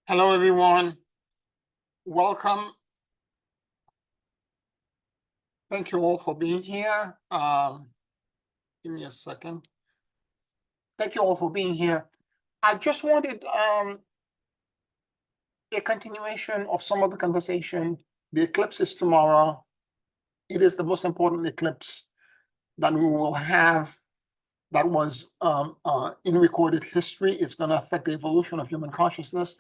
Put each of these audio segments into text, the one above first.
Hello, everyone. Welcome. Thank you all for being here. Give me a second. Thank you all for being here. I just wanted a continuation of some of the conversation. The eclipse is tomorrow. It is the most important eclipse that we will have that was in recorded history. It's going to affect the evolution of human consciousness.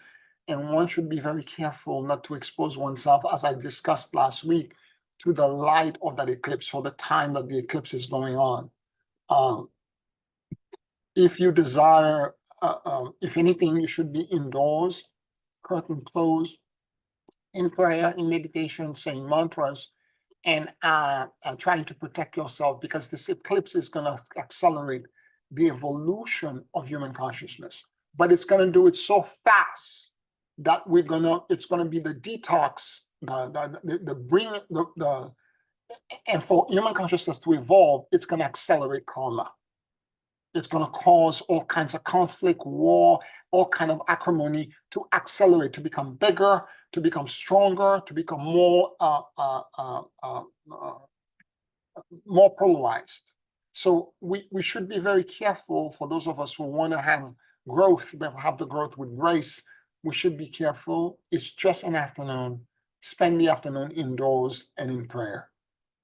And one should be very careful not to expose oneself, as I discussed last week, to the light of that eclipse for the time that the eclipse is going on. If you desire, if anything, you should be indoors, curtain closed, in prayer, in meditation, saying mantras, and trying to protect yourself, because this eclipse is going to accelerate the evolution of human consciousness. But it's going to do it so fast that it's going to be the detox, and for human consciousness to evolve, it's going to accelerate karma. It's going to cause all kinds of conflict, war, all kind of acrimony to accelerate, to become bigger, to become stronger, to become more polarized. So we should be very careful. For those of us who want to have growth, have the growth with grace, we should be careful. It's just an afternoon. Spend the afternoon indoors and in prayer.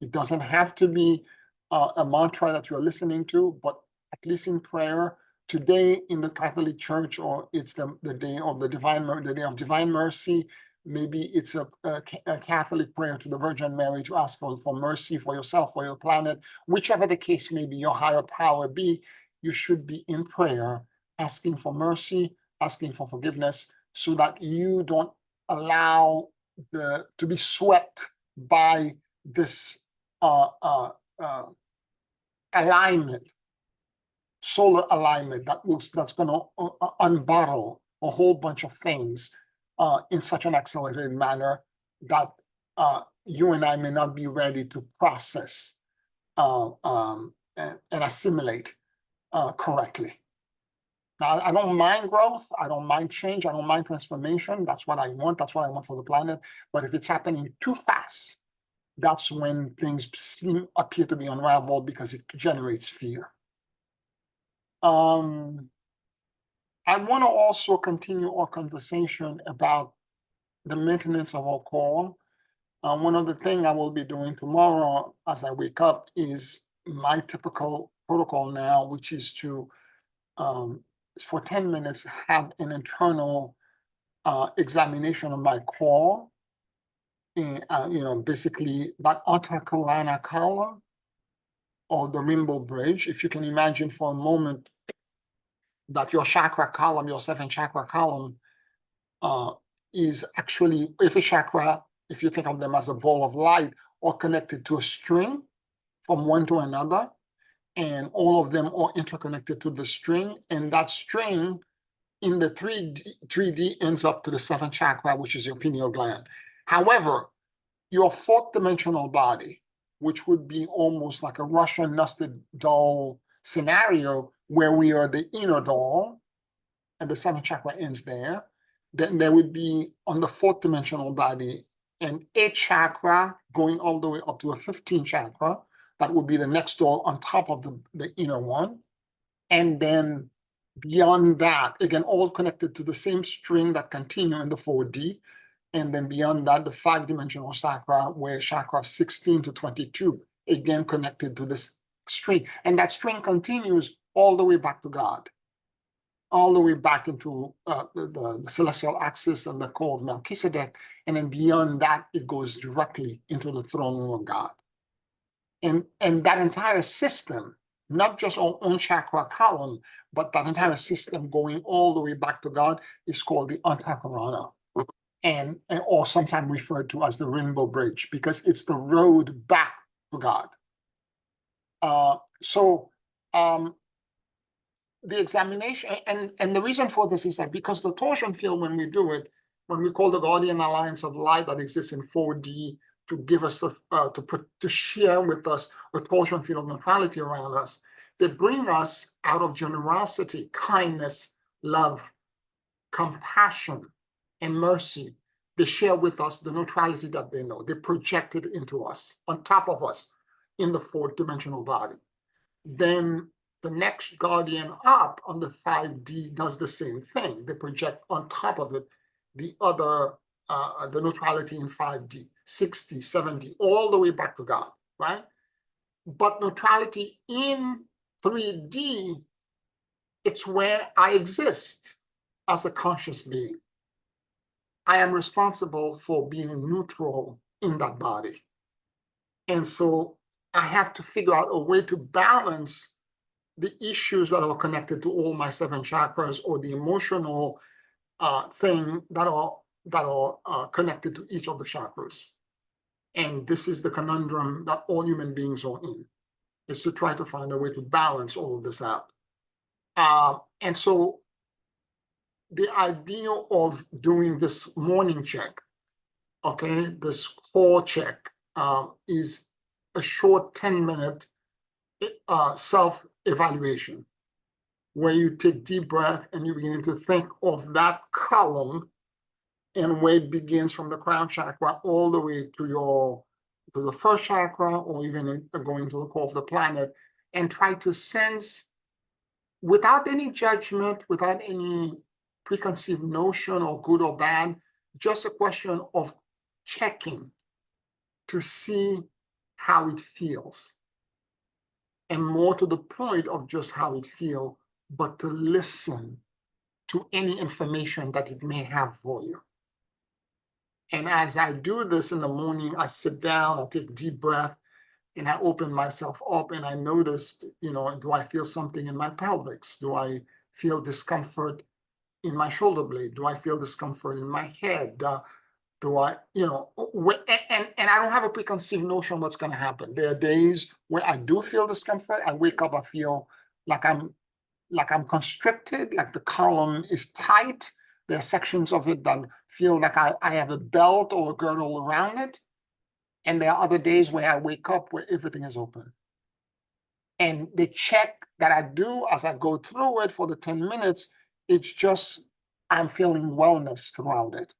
It doesn't have to be a mantra that you're listening to, but at least in prayer. Today in the Catholic Church, or it's the day of the day of divine mercy. Maybe it's a Catholic prayer to the Virgin Mary to ask for mercy for yourself, for your planet, whichever the case may be, your higher power be. You should be in prayer, asking for mercy, asking for forgiveness, so that you don't allow to be swept by this alignment, solar alignment that's going to unbottle a whole bunch of things in such an accelerated manner that you and I may not be ready to process and assimilate correctly. Now, I don't mind growth. I don't mind change. I don't mind transformation. That's what I want. That's what I want for the planet. But if it's happening too fast, that's when things appear to be unraveled, because it generates fear. I want to also continue our conversation about the maintenance of our call. One of the things I will be doing tomorrow as I wake up is my typical protocol now, which is to, for 10 minutes, have an internal examination of my call. And, basically that anthakaran column, or the rainbow bridge. If you can imagine for a moment that your chakra column, your 7 chakra column, is actually, if you think of them as a ball of light, or connected to a string from one to another, and all of them are interconnected to the string, and that string in the 3D ends up to the 7th chakra, which is your pineal gland. However, your 4th dimensional body, which would be almost like a Russian nested doll scenario, where we are the inner doll, and the 7th chakra ends there. Then there would be, on the 4th dimensional body, an 8th chakra going all the way up to a 15th chakra. That would be the next doll on top of the inner one. And then beyond that, again, all connected to the same string that continue in the 4D. And then beyond that, the 5-dimensional chakra, where chakra 16 to 22, again connected to this string. And that string continues all the way back to God, all the way back into the celestial axis and the core of Melchizedek. And then beyond that, it goes directly into the throne room of God. And that entire system, not just our own chakra column, but that entire system going all the way back to God, is called the anthakaran, or sometimes referred to as the rainbow bridge, because it's the road back to God. The examination, and the reason for this is that because the torsion field, when we do it, when we call the Guardian Alliance of Light that exists in 4D to give us to share with us a torsion field of neutrality around us, they bring us out of generosity, kindness, love, compassion, and mercy. They share with us the neutrality that they know. They project it into us, on top of us, in the fourth dimensional body. Then the next guardian up on the 5D does the same thing. They project on top of it the other, the neutrality in 5D, 6D, 7D, all the way back to God, right? But neutrality in 3D, it's where I exist as a conscious being. I am responsible for being neutral in that body. And so I have to figure out a way to balance the issues that are connected to all my 7 chakras, or the emotional thing that are connected to each of the chakras. And this is the conundrum that all human beings are in, is to try to find a way to balance all of this out. And so the idea of doing this morning check, okay, this core check, is a short 10-minute self-evaluation, where you take deep breath and you begin to think of that column, and where it begins from the crown chakra all the way to the first chakra, or even going to the core of the planet, and try to sense, without any judgment, without any preconceived notion or good or bad, just a question of checking to see how it feels. And more to the point of just how it feels, but to listen to any information that it may have for you. And as I do this in the morning, I sit down, I take a deep breath, and I open myself up, and I notice, do I feel something in my pelvis? Do I feel discomfort in my shoulder blade? Do I feel discomfort in my head? Do I, and I don't have a preconceived notion what's going to happen. There are days where I do feel discomfort. I wake up, I feel like I'm constricted, like the column is tight. There are sections of it that feel like I have a belt or a girdle around it. And there are other days where I wake up where everything is open. And the check that I do as I go through it for the 10 minutes, it's just, I'm feeling wellness throughout it.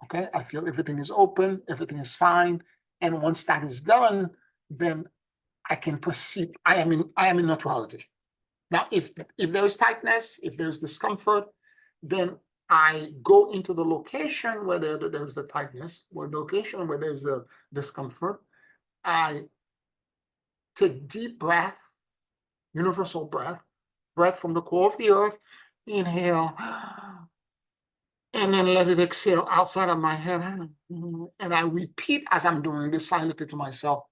Okay, I feel everything is open, everything is fine. And once that is done, then I can proceed. I am in neutrality. Now, if there is tightness, if there's discomfort, then I go into the location where there's the tightness, or the location where there's the discomfort. I take deep breath, universal breath from the core of the earth, inhale, and then let it exhale outside of my head. And I repeat as I'm doing this silently to myself.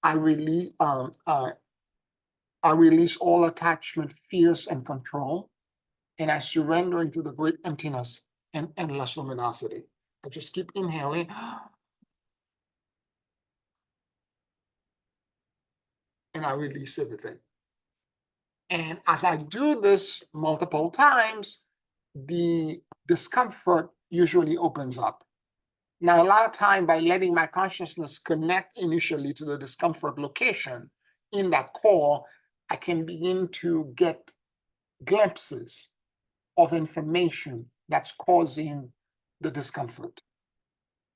I release all attachment, fears, and control. And I surrender into the great emptiness and endless luminosity. I just keep inhaling. And I release everything. And as I do this multiple times, the discomfort usually opens up. Now, a lot of time, by letting my consciousness connect initially to the discomfort location in that core, I can begin to get glimpses of information that's causing the discomfort.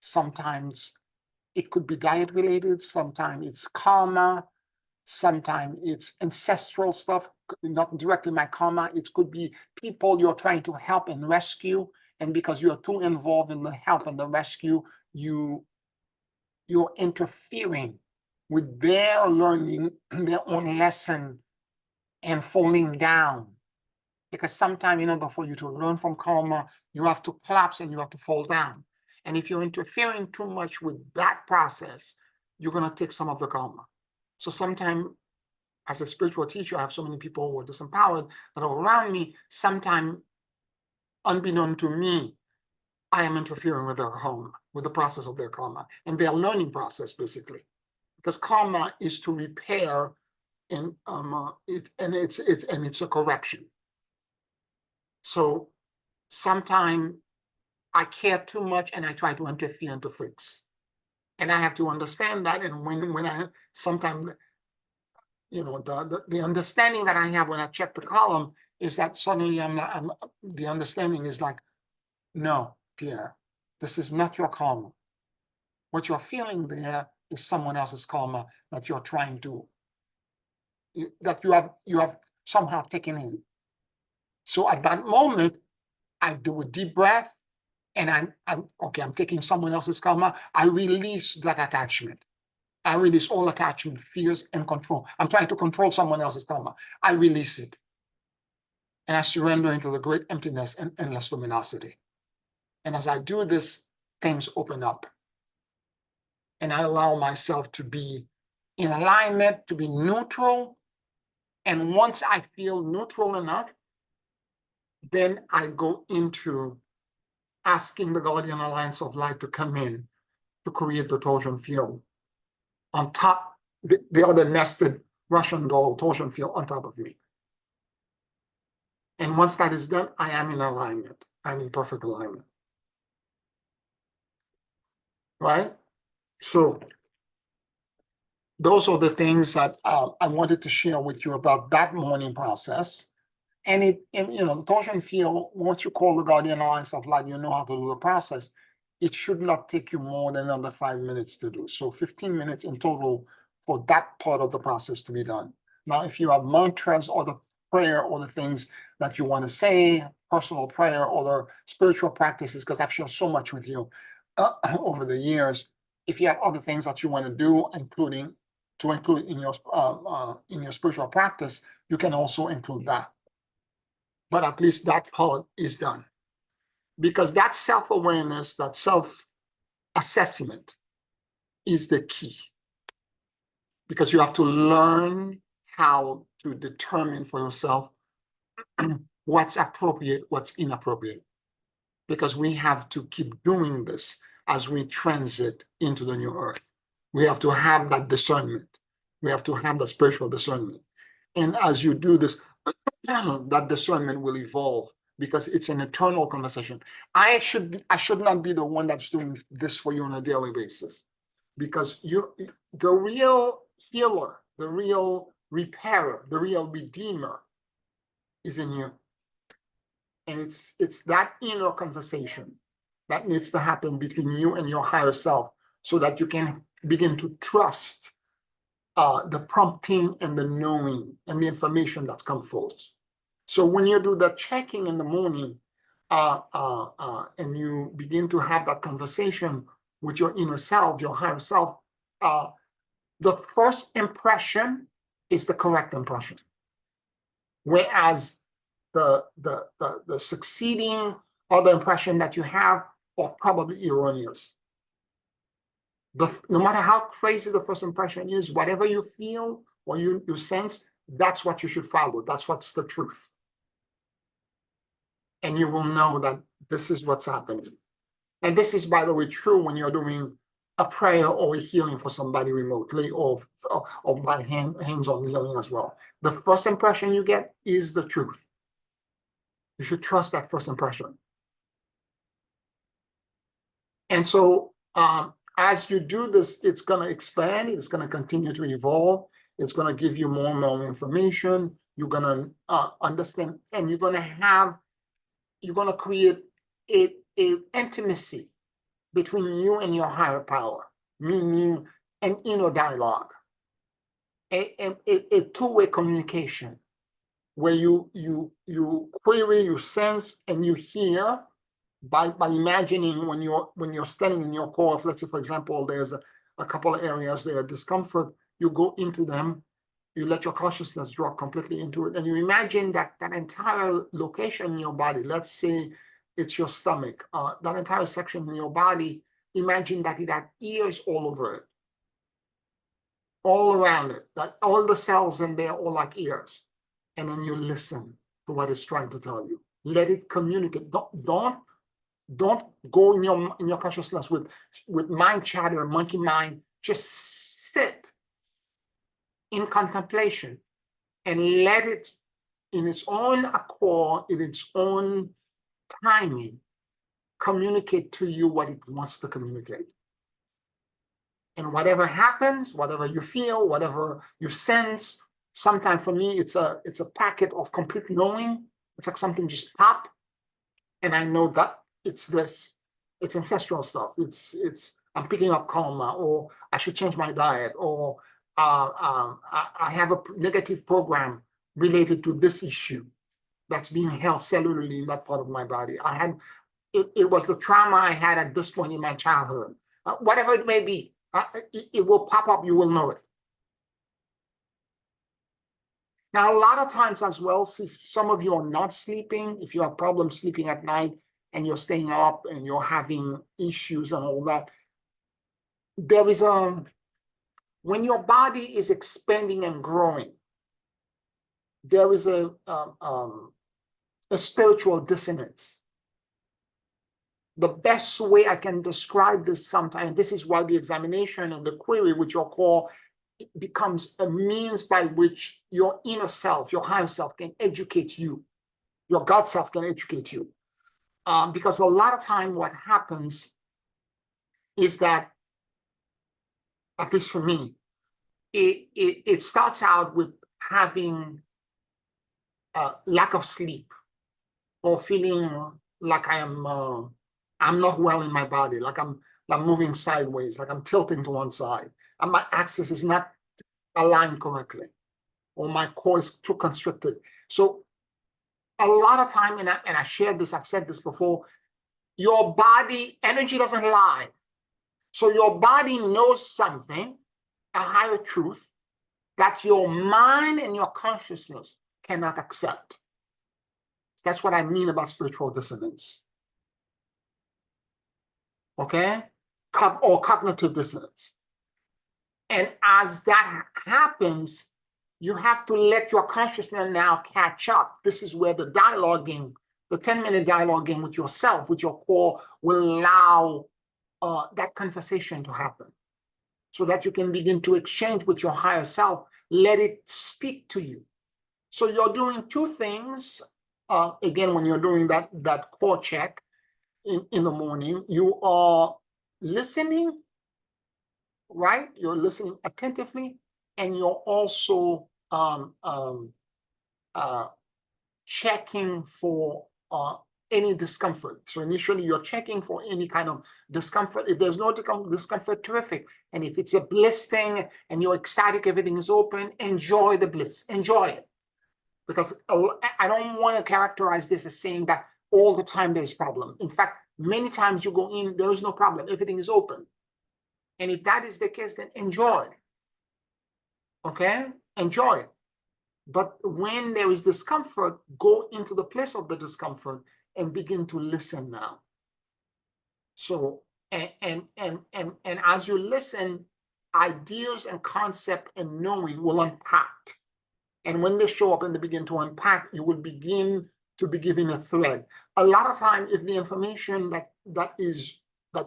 Sometimes it could be diet related, sometimes it's karma, sometimes it's ancestral stuff, not directly my karma. It could be people you're trying to help and rescue, and because you're too involved in the help and the rescue, you're interfering with their learning their own lesson and falling down. Because sometimes, for you to learn from karma, you have to collapse and you have to fall down. And if you're interfering too much with that process, you're going to take some of the karma. So sometimes, as a spiritual teacher, I have so many people who are disempowered that are around me. Sometimes, unbeknown to me, I am interfering with their karma, with the process of their karma, and their learning process, basically. Because karma is to repair, and it's a correction. So sometimes I care too much and I try to interfere into fix. And I have to understand that. And when I sometimes, the understanding that I have when I check the column is that suddenly the understanding is like, no, Pierre, this is not your karma. What you're feeling there is someone else's karma that you're trying to, that you have somehow taken in. So at that moment, I do a deep breath, and I'm okay, I'm taking someone else's karma. I release that attachment. I release all attachment, fears, and control. I'm trying to control someone else's karma. I release it. And I surrender into the great emptiness and endless luminosity. And as I do this, things open up. And I allow myself to be in alignment, to be neutral. And once I feel neutral enough, then I go into asking the Guardian Alliance of Light to come in to create the torsion field on top, the other nested Russian doll torsion field on top of me. And once that is done, I am in alignment. I'm in perfect alignment. Right? So those are the things that I wanted to share with you about that morning process. And the torsion field, once you call the Guardian Alliance of Light, you know how to do the process. It should not take you more than another 5 minutes to do. So 15 minutes in total for that part of the process to be done. Now, if you have mantras or the prayer or the things that you want to say, personal prayer or the spiritual practices, because I've shared so much with you over the years. If you have other things that you want to do, include in your spiritual practice, you can also include that. But at least that part is done. Because that self-awareness, that self-assessment is the key. Because you have to learn how to determine for yourself what's appropriate, what's inappropriate. Because we have to keep doing this as we transit into the new earth. We have to have that discernment. We have to have that spiritual discernment. And as you do this, that discernment will evolve because it's an eternal conversation. I should not be the one that's doing this for you on a daily basis, because the real healer, the real repairer, the real redeemer is in you. And it's that inner conversation that needs to happen between you and your higher self so that you can begin to trust the prompting and the knowing and the information that's come forth. So when you do the checking in the morning and you begin to have that conversation with your inner self, your higher self, the first impression is the correct impression. Whereas the succeeding other impression that you have are probably erroneous. No matter how crazy the first impression is, whatever you feel or you sense, that's what you should follow. That's what's the truth. And you will know that this is what's happening. And this is, by the way, true when you're doing a prayer or a healing for somebody remotely or by hands-on healing as well. The first impression you get is the truth. You should trust that first impression. And so as you do this, it's going to expand. It's going to continue to evolve. It's going to give you more and more information. You're going to understand, and you're going to create a intimacy between you and your higher power, meaning an inner dialogue, a two-way communication where you query, you sense, and you hear by imagining when you're standing in your core. Let's say, for example, there's a couple of areas there are discomfort. You go into them, you let your consciousness drop completely into it, and you imagine that entire location in your body. Let's say it's your stomach, that entire section in your body. Imagine that it had ears all over it, all around it, that all the cells in there are like ears. And then you listen to what it's trying to tell you. Let it communicate. Don't go in your consciousness with mind chatter, monkey mind. Just sit in contemplation and let it, in its own accord, in its own timing, communicate to you what it wants to communicate. And whatever happens, whatever you feel, whatever you sense, sometimes for me, it's a packet of complete knowing. It's like something just pop, and I know that it's this, it's ancestral stuff. It's I'm picking up karma, or I should change my diet, or I have a negative program related to this issue that's being held cellularly in that part of my body. It was the trauma I had at this point in my childhood. Whatever it may be, it will pop up, you will know it. Now, a lot of times as well, see, some of you are not sleeping. If you have problems sleeping at night and you're staying up and you're having issues and all that, there is when your body is expanding and growing, there is a spiritual dissonance. The best way I can describe this sometimes, this is why the examination and the query, which your call, becomes a means by which your inner self, your higher self, can educate you. Your God self can educate you. Because a lot of time what happens is that, at least for me, it starts out with having lack of sleep, or feeling like I'm not well in my body, like I'm moving sideways, like I'm tilting to one side, and my axis is not aligned correctly, or my core is too constricted. So a lot of time, and I shared this, I've said this before, your body, energy doesn't lie. So your body knows something, a higher truth, that your mind and your consciousness cannot accept. That's what I mean about spiritual dissonance. Okay? Or cognitive dissonance. And as that happens, you have to let your consciousness now catch up. This is where the dialoguing, the 10-minute dialoguing with yourself, with your core, will allow that conversation to happen, so that you can begin to exchange with your higher self. Let it speak to you. So you're doing two things. Again, when you're doing that core check in the morning, you are listening, right? You're listening attentively, and you're also checking for any discomfort. So initially, you're checking for any kind of discomfort. If there's no discomfort, terrific. And if it's a bliss thing and you're ecstatic, everything is open, enjoy the bliss, enjoy it. Because I don't want to characterize this as saying that all the time there's problem. In fact, many times you go in, there is no problem, everything is open. And if that is the case, then enjoy it. Okay? Enjoy it. But when there is discomfort, go into the place of the discomfort and begin to listen now. So, and as you listen, ideas and concept and knowing will unpack. And when they show up and they begin to unpack, you will begin to be given a thread. A lot of time, if the information that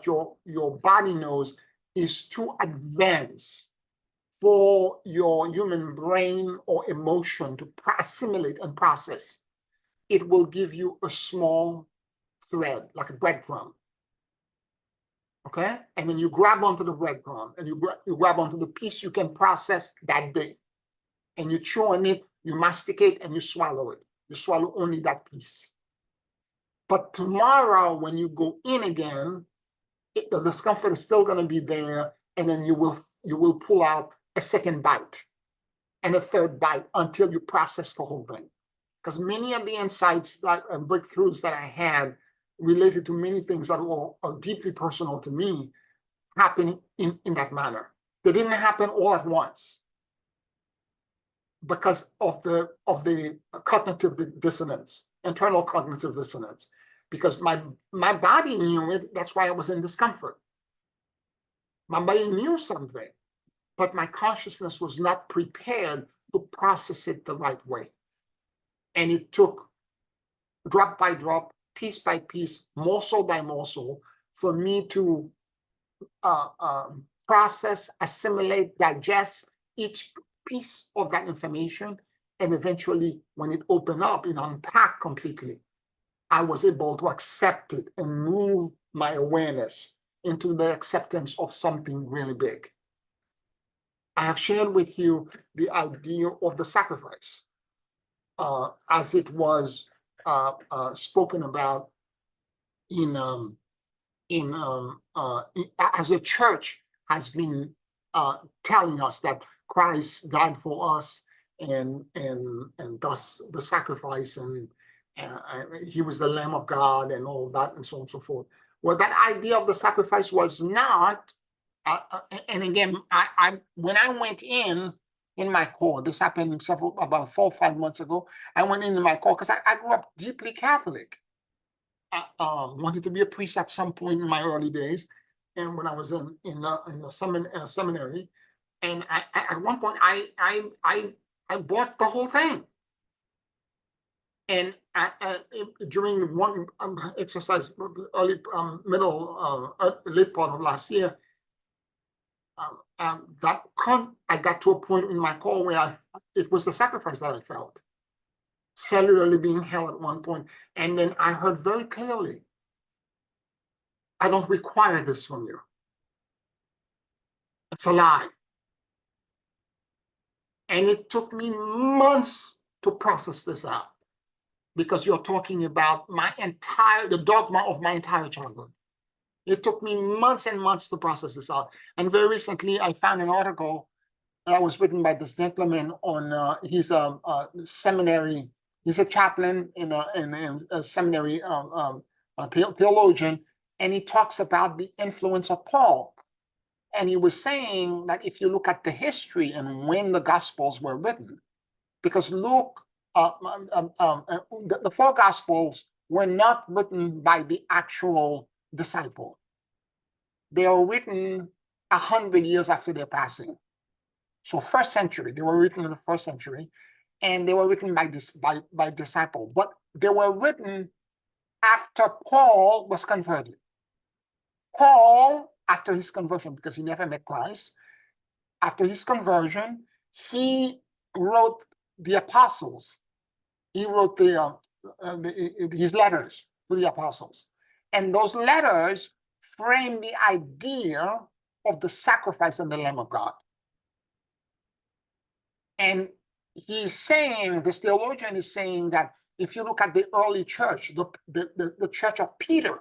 your body knows is too advanced for your human brain or emotion to assimilate and process, it will give you a small thread, like a breadcrumb. Okay? And then you grab onto the breadcrumb, and you grab onto the piece you can process that day. And you chew on it, you masticate, and you swallow it. You swallow only that piece. But tomorrow, when you go in again, the discomfort is still going to be there, and then you will pull out a second bite and a third bite until you process the whole thing. Because many of the insights and breakthroughs that I had related to many things that are deeply personal to me happen in that manner. They didn't happen all at once because of the cognitive dissonance, internal cognitive dissonance. Because my body knew it, that's why I was in discomfort. My body knew something, but my consciousness was not prepared to process it the right way. And it took drop by drop, piece by piece, morsel by morsel, for me to process, assimilate, digest each piece of that information. And eventually, when it opened up, it unpacked completely. I was able to accept it and move my awareness into the acceptance of something really big. I have shared with you the idea of the sacrifice as it was spoken about in as a church has been telling us that Christ died for us, and thus the sacrifice, and he was the Lamb of God, and all of that, and so on and so forth. Well, that idea of the sacrifice was not, and again, I when I went in my core, this happened about 4 or 5 months ago. I went into my core because I grew up deeply Catholic. I wanted to be a priest at some point in my early days, and when I was in the seminary, and at one point I bought the whole thing, and during one exercise, early middle late part of last year, I got to a point in my core where it was the sacrifice that I felt cellularly being held at one point, and then I heard very clearly, I don't require this from you. It's a lie. And it took me months to process this out, because you're talking about the dogma of my entire childhood. It took me months and months to process this out. And very recently, I found an article that was written by this gentleman on he's a seminary. He's a chaplain in a seminary, theologian, and he talks about the influence of Paul. And he was saying that if you look at the history and when the Gospels were written, because Luke, the 4 Gospels were not written by the actual disciple. They were written 100 years after their passing. So first century, they were written in the first century, and they were written by disciple. But they were written after Paul was converted. Paul, after his conversion, because he never met Christ, after his conversion, he wrote the apostles. He wrote his letters to the apostles. And those letters frame the idea of the sacrifice and the Lamb of God. And he's saying, this theologian is saying, that if you look at the early church, the church of Peter,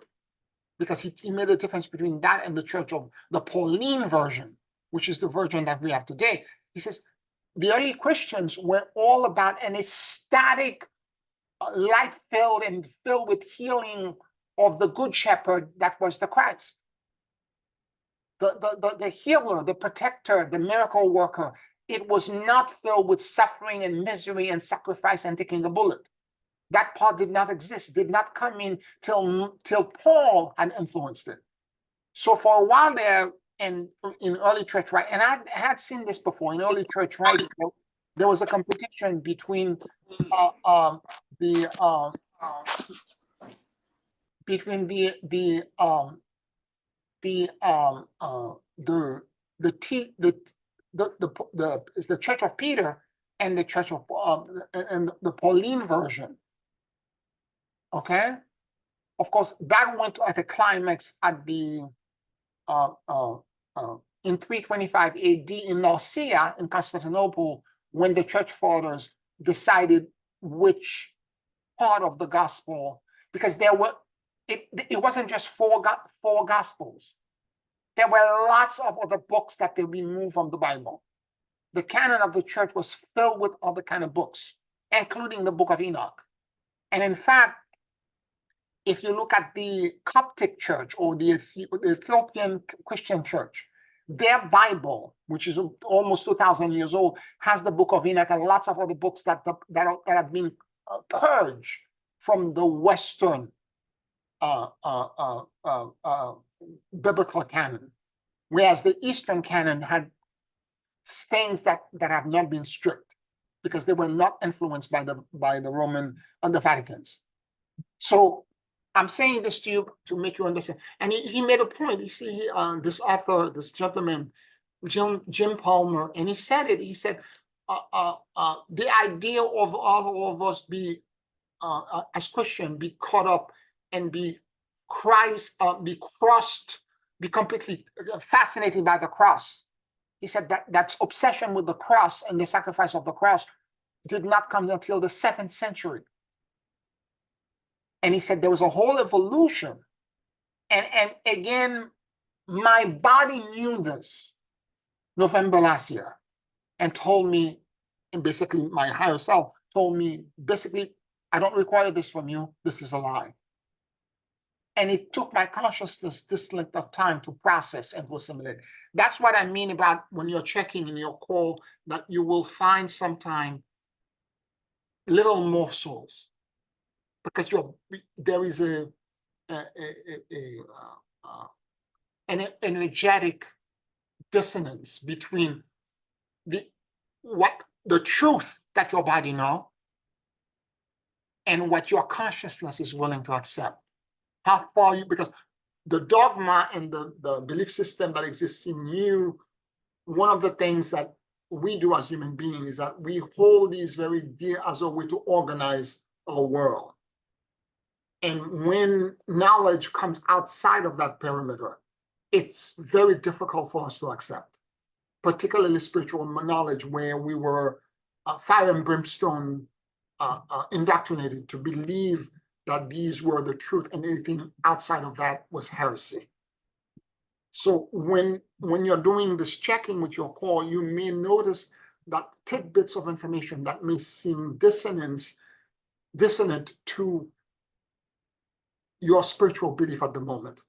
because he made a difference between that and the church of the Pauline version, which is the version that we have today. He says the early Christians were all about an ecstatic, light-filled and filled with healing of the good shepherd that was the Christ. The healer, the protector, the miracle worker. It was not filled with suffering and misery and sacrifice and taking a bullet. That part did not exist, did not come in till Paul had influenced it. So for a while there in early church, right, and I had seen this before in early church, right, there was a competition between the Church of Peter and the Church of and the Pauline version. Okay, of course that went at a climax at the in 325 AD in Nicaea in Constantinople, when the church fathers decided which part of the gospel, because there were it wasn't just four gospels. There were lots of other books that they removed from the Bible. The canon of the church was filled with other kind of books, including the book of Enoch. And in fact, if you look at the Coptic church or the Ethiopian Christian church, their Bible, which is almost 2,000 years old, has the book of Enoch and lots of other books that have been purged from the Western biblical canon, whereas the Eastern canon had things that have not been stripped because they were not influenced by the Roman and the Vaticans. So I'm saying this to you to make you understand. And he made a point. You see, this author, this gentleman, Jim Palmer, and he said it. He said, the idea of all of us be as Christian, be caught up and be Christ, be crossed, be completely fascinated by the cross. He said that obsession with the cross and the sacrifice of the cross did not come until the 7th century. And he said there was a whole evolution And again, my body knew this November last year and told me, and basically my higher self told me, basically, I don't require this from you. This is a lie. And it took my consciousness this length of time to process and to assimilate. That's what I mean about when you're checking in your call, that you will find sometime little morsels, because there is an energetic dissonance between the truth that your body knows and what your consciousness is willing to accept. How far you, because the dogma and the belief system that exists in you, one of the things that we do as human beings is that we hold these very dear as a way to organize our world. And when knowledge comes outside of that perimeter, it's very difficult for us to accept, particularly spiritual knowledge, where we were fire and brimstone indoctrinated to believe that these were the truth and anything outside of that was heresy. So when you're doing this checking with your call, you may notice that tidbits of information that may seem dissonant to your spiritual belief at the moment.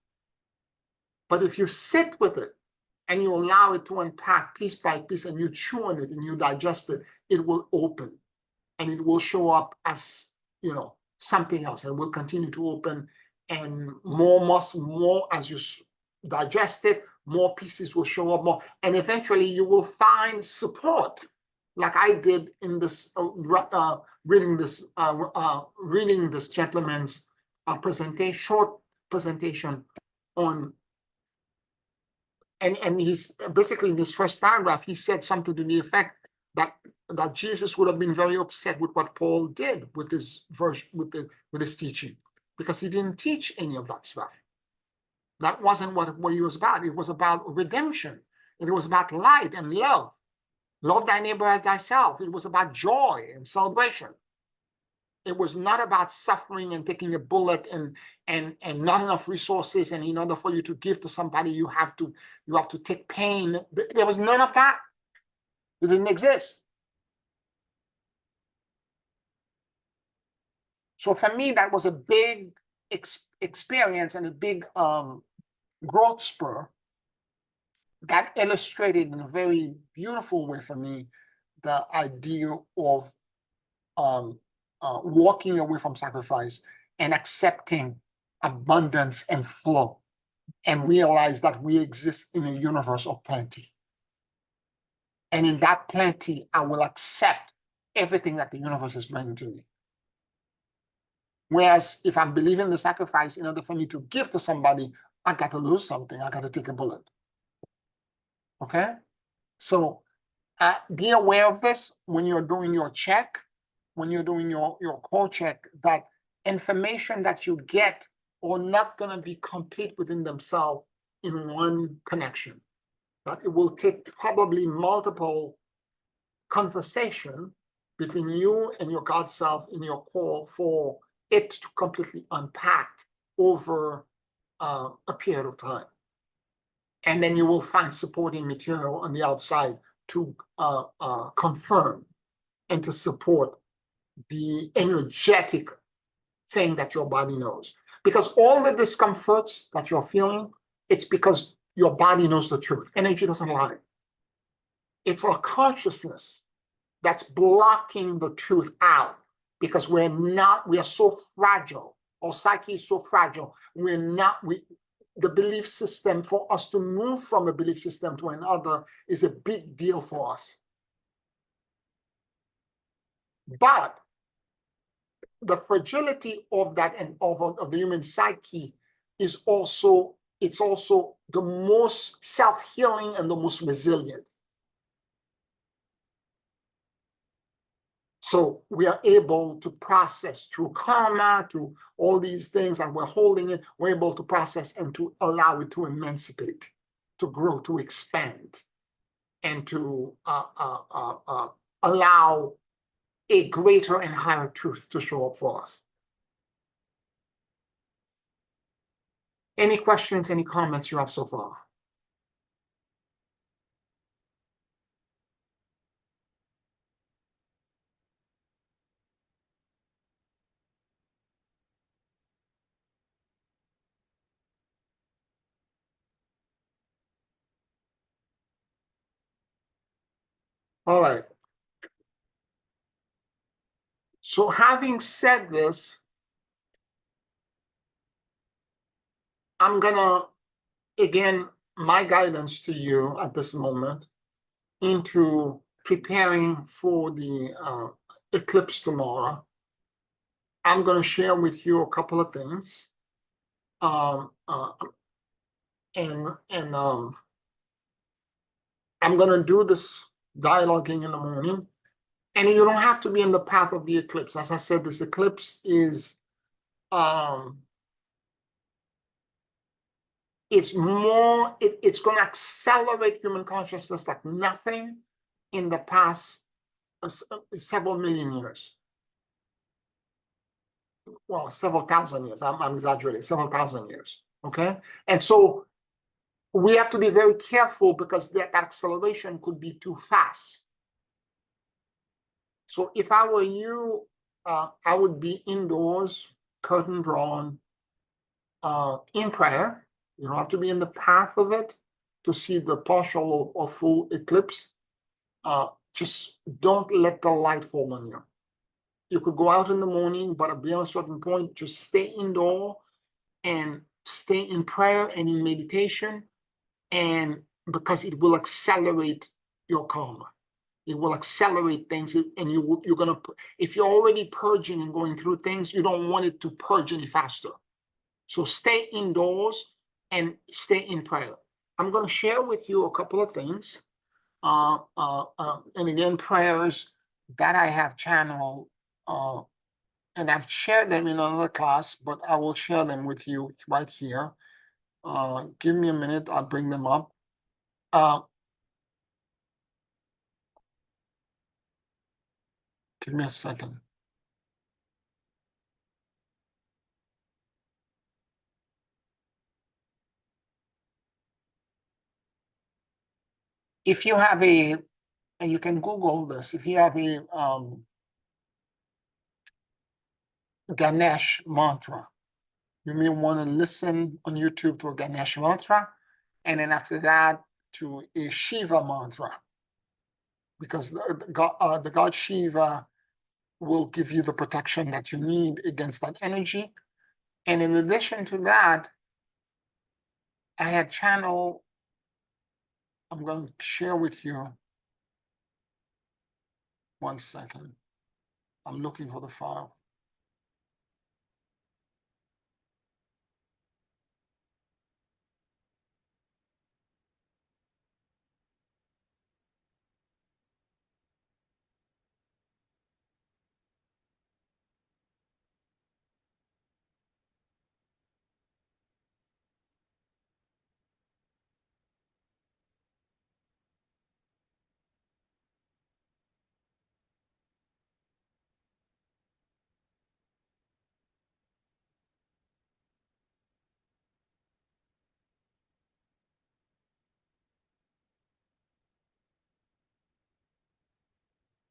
But if you sit with it and you allow it to unpack piece by piece, and you chew on it and you digest it, it will open and it will show up as, something else, and will continue to open, and more as you digest it, more pieces will show up more, and eventually you will find support, like I did in this reading this gentleman's short presentation on, and he's basically, in this first paragraph, he said something to the effect that Jesus would have been very upset with what Paul did with his verse, with his teaching, because he didn't teach any of that stuff. That wasn't what he was about. It was about redemption, and it was about light and love. Love thy neighbor as thyself. It was about joy and celebration. It was not about suffering and taking a bullet and not enough resources, and in order for you to give to somebody, you have to take pain. There was none of that. It didn't exist. So for me, that was a big experience and a big growth spur that illustrated in a very beautiful way for me the idea of walking away from sacrifice and accepting abundance and flow, and realize that we exist in a universe of plenty. And in that plenty, I will accept everything that the universe is bringing to me. Whereas if I'm believing the sacrifice, in order for me to give to somebody, I got to lose something. I got to take a bullet. Okay? So be aware of this when you're doing your check, when you're doing your call check, that information that you get are not going to be complete within themselves in one connection. That it will take probably multiple conversation between you and your God self in your call for it to completely unpack over a period of time. And then you will find supporting material on the outside to confirm and to support the energetic thing that your body knows. Because all the discomforts that you're feeling, it's because your body knows the truth. Energy doesn't lie. It's our consciousness that's blocking the truth out, because we are so fragile. Our psyche is so fragile. The belief system, for us to move from a belief system to another, is a big deal for us. But the fragility of that and of the human psyche is also the most self-healing and the most resilient. So we are able to process through karma, to all these things, and we're holding it. We're able to process and to allow it to emancipate, to grow, to expand, and to allow a greater and higher truth to show up for us. Any questions, any comments you have so far? All right. So having said this, I'm gonna, again, my guidance to you at this moment into preparing for the eclipse tomorrow. I'm gonna share with you a couple of things. Um, uh, and I'm gonna do this dialoguing in the morning. And you don't have to be in the path of the eclipse. As I said, this eclipse is it's more, it's going to accelerate human consciousness like nothing in the past several million years. Well, several thousand years. I'm exaggerating, several thousand years. Okay. And so we have to be very careful because that acceleration could be too fast. So if I were you, I would be indoors, curtain drawn, in prayer. You don't have to be in the path of it to see the partial or full eclipse. Just don't let the light fall on you. You could go out in the morning, but beyond a certain point, just stay indoor and stay in prayer and in meditation, and because it will accelerate your karma. It will accelerate things, and you're gonna, if you're already purging and going through things, you don't want it to purge any faster. So stay indoors and stay in prayer. I'm going to share with you a couple of things. And again, prayers that I have channeled, and I've shared them in another class, but I will share them with you right here. Give me a minute, I'll bring them up. Give me a second. If you have a, and you can Google this, if you have a Ganesh mantra, you may want to listen on YouTube to a Ganesh mantra, and then after that to a Shiva mantra, because the god Shiva will give you the protection that you need against that energy. And in addition to that, I had channeled, I'm going to share with you, 1 second. I'm looking for the file.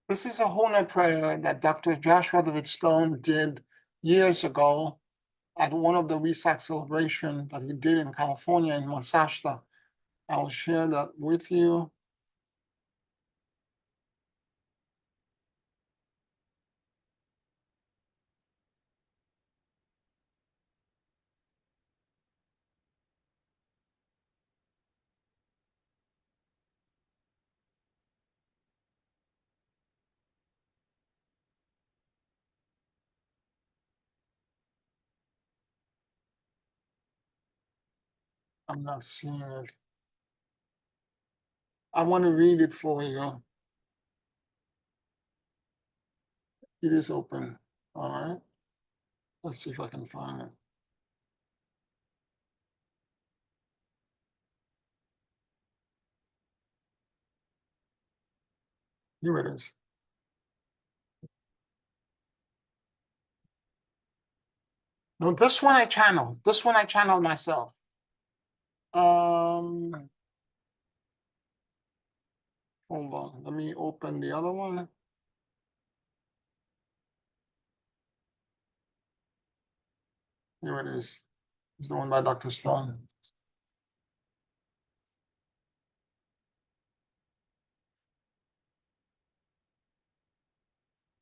This is a Hona prayer that Dr. Joshua David Stone did years ago at one of the Wesak celebration that he did in California in Masashta. I will share that with you. I'm not seeing it. I want to read it for you. It is open. All right. Let's see if I can find it. Here it is. No, this one I channel. This one I channel myself. Hold on. Let me open the other one. Here it is. It's the one by Dr. Stone.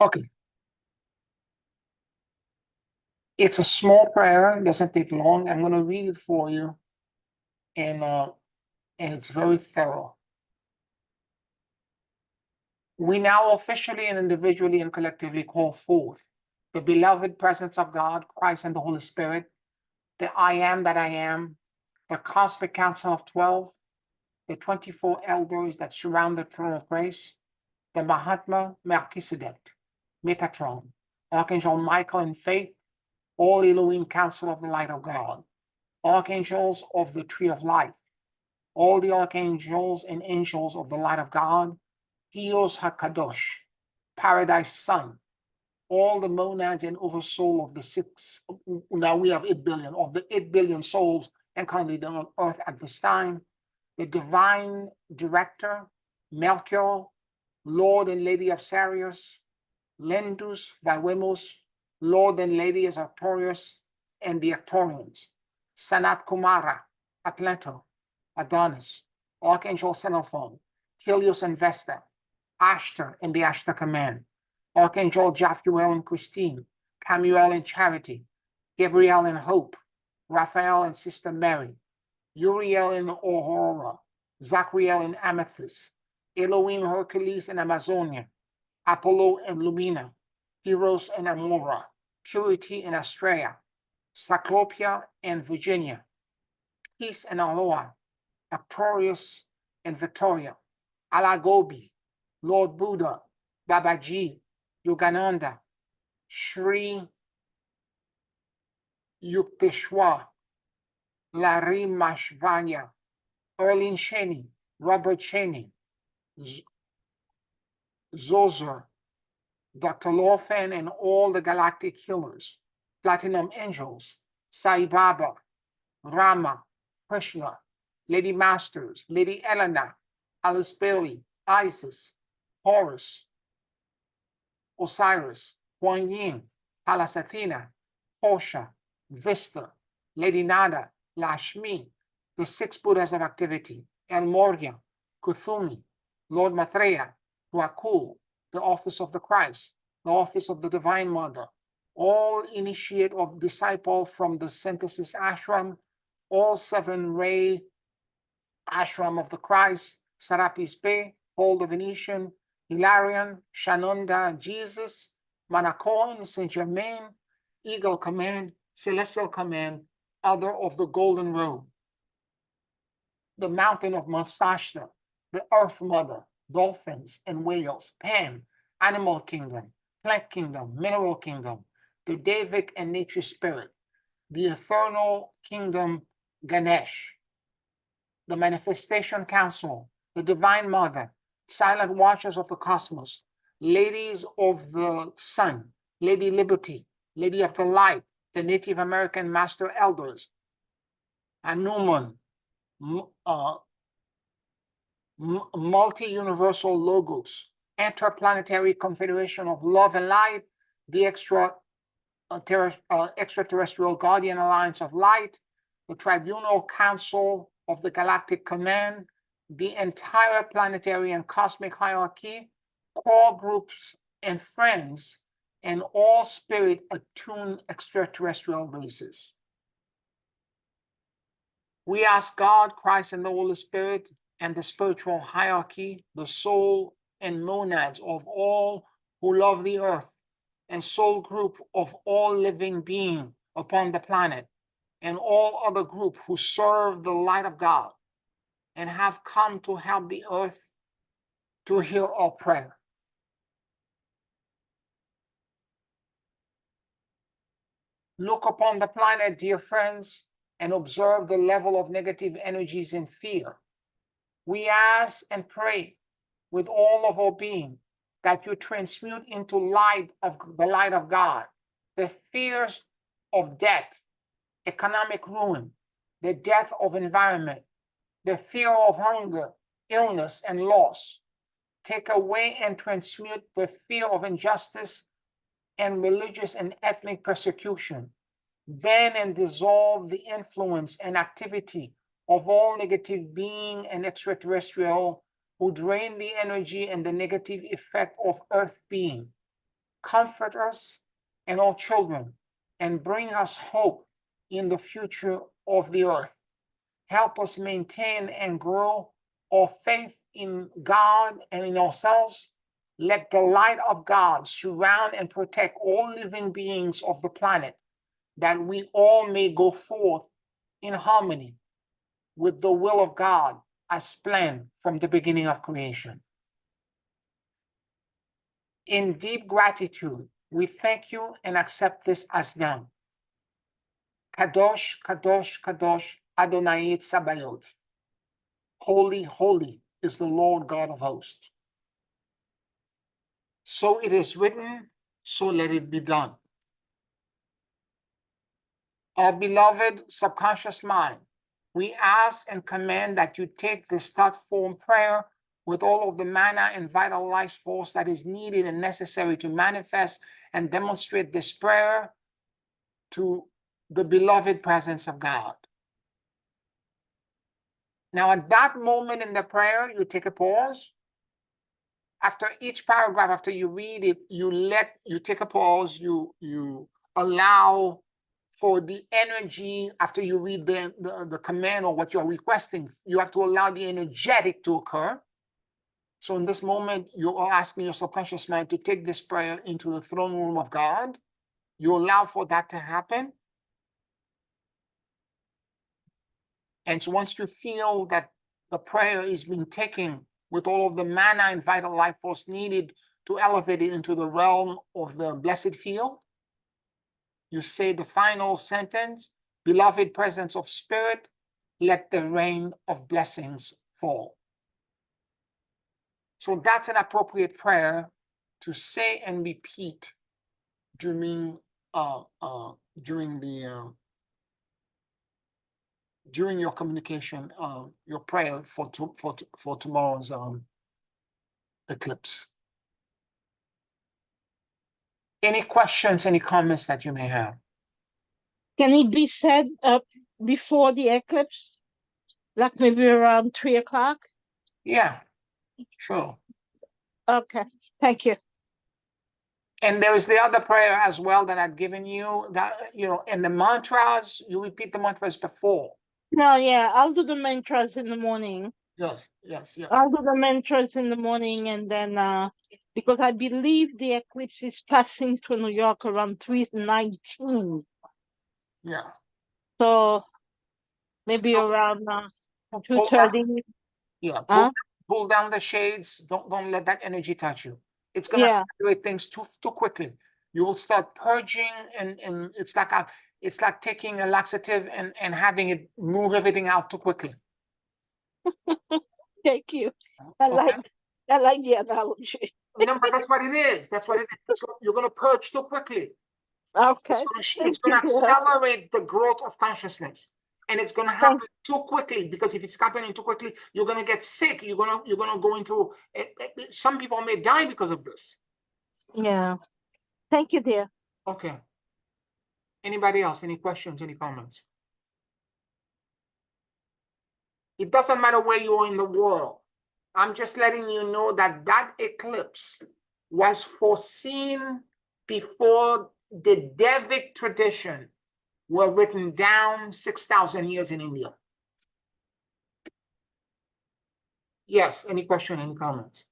Okay. It's a small prayer. It doesn't take long. I'm going to read it for you. And it's very thorough. We now officially and individually and collectively call forth the beloved presence of God, Christ, and the Holy Spirit, the I am that I am, the cosmic council of 12, the 24 elders that surround the throne of grace, the Mahatma Melchizedek, Metatron, Archangel Michael in faith, all Elohim council of the light of God, archangels of the tree of life, all the archangels and angels of the light of God, Eos HaKadosh, Paradise Sun, all the monads and oversoul of the six, now we have 8 billion, of the 8 billion souls incarnated on earth at this time, the divine director, Melchior, Lord and Lady of Sirius, Lendus, Vivemos, Lord and Lady of Arcturus, and the Arcturians, Sanat Kumara, Atlanto, Adonis, Archangel Xenophon, Helios and Vesta, Ashtar and the Ashtar Command, Archangel Jophiel and Christine, Camuel and Charity, Gabriel and Hope, Raphael and Sister Mary, Uriel and Aurora, Zachriel and Amethyst, Elohim, Hercules and Amazonia, Apollo and Lumina, Heroes and Amora, Purity and Astrea, Cyclopia and Virginia, Peace and Aloha, Arcturus and Victoria, Alagobi, Lord Buddha, Babaji, Yogananda, Sri Yukteswar, Larry Mashvanya, Erlin Cheney, Robert Cheney, Zozer, Dr. Lorfan and all the galactic healers, Platinum Angels, Sai Baba, Rama, Krishna, Lady Masters, Lady Elena, Alice Bailey, Isis, Horus, Osiris, Kuan Yin, Pallas Athena, Portia, Vista, Lady Nada, Lashmi, the six Buddhas of activity, El Morya, Kuthumi, Lord Maitreya, Huakul, the office of the Christ, the office of the Divine Mother, all initiate or disciple from the synthesis ashram, all seven ray ashram of the Christ, Serapis Bey, Paul the Venetian, Hilarion, Shanunda, Jesus, Manacoin, Saint Germain, Eagle Command, Celestial Command, Elder of the Golden Robe, the Mountain of Mustachta, the Earth Mother, dolphins and whales, Pan, Animal Kingdom, Plant Kingdom, Mineral Kingdom, the Davic and Nature Spirit, the Eternal Kingdom, Ganesh, the Manifestation Council, the Divine Mother, Silent Watchers of the Cosmos, Ladies of the Sun, Lady Liberty, Lady of the Light, the Native American Master Elders, Hanuman, multi-universal logos, interplanetary confederation of love and light, the extraterrestrial guardian alliance of light, the tribunal council of the galactic command, the entire planetary and cosmic hierarchy, core groups and friends, and all spirit attuned extraterrestrial races. We ask God, Christ, and the Holy Spirit, and the spiritual hierarchy, the soul and monads of all who love the earth, and soul group of all living being upon the planet, and all other group who serve the light of God, and have come to help the earth to hear our prayer. Look upon the planet, dear friends, and observe the level of negative energies and fear. We ask and pray with all of our being that you transmute into light of the light of God the fears of death, economic ruin, the death of environment, the fear of hunger, illness, and loss. Take away and transmute the fear of injustice and religious and ethnic persecution. Ban and dissolve the influence and activity of all negative being and extraterrestrial who drain the energy and the negative effect of earth being. Comfort us and all children and bring us hope in the future of the earth. Help us maintain and grow our faith in God and in ourselves. Let the light of God surround and protect all living beings of the planet, that we all may go forth in harmony with the will of God as planned from the beginning of creation. In deep gratitude, we thank you and accept this as done. Kadosh, Kadosh, Kadosh, Adonai Tsabayot. Holy, holy is the Lord God of hosts. So it is written, so let it be done. Our beloved subconscious mind, we ask and command that you take this thought form prayer with all of the mana and vital life force that is needed and necessary to manifest and demonstrate this prayer to the beloved presence of God. Now, at that moment in the prayer, you take a pause. After each paragraph, after you read it, you take a pause, you allow for the energy. After you read the command or what you're requesting, you have to allow the energetic to occur. So in this moment, you are asking your subconscious mind to take this prayer into the throne room of God. You allow for that to happen. And so once you feel that the prayer is being taken with all of the mana and vital life force needed to elevate it into the realm of the blessed field, you say the final sentence, beloved presence of spirit, let the rain of blessings fall. So that's an appropriate prayer to say and repeat during your communication, your prayer for tomorrow's eclipse. Any questions, any comments that you may have? Can it be said before the eclipse? Like maybe around 3 o'clock? Yeah, sure. Okay, thank you. And there is the other prayer as well that I've given you, that, and the mantras, you repeat the mantras before. No, yeah, I'll do the mantras in the morning. Yes. I'll do the mantras in the morning, and then because I believe the eclipse is passing through New York around 3:19. Yeah. So maybe So, around pull down, 2:30. yeah, pull down the shades. Don't let that energy touch you. It's gonna accelerate things too quickly. You will start purging, and it's like taking a laxative and having it move everything out too quickly. Thank you. I like the analogy. No, but that's what it is. That's what it is. You're gonna purge too quickly. Okay. It's gonna accelerate the growth of consciousness. And it's going to happen too quickly, because if it's happening too quickly, you're going to get sick. You're going to go into, some people may die because of this. Yeah. Thank you, dear. Okay. Anybody else? Any questions? Any comments? It doesn't matter where you are in the world. I'm just letting you know that that eclipse was foreseen before the Devic tradition were written down 6,000 years in India. Yes, any question, any comments?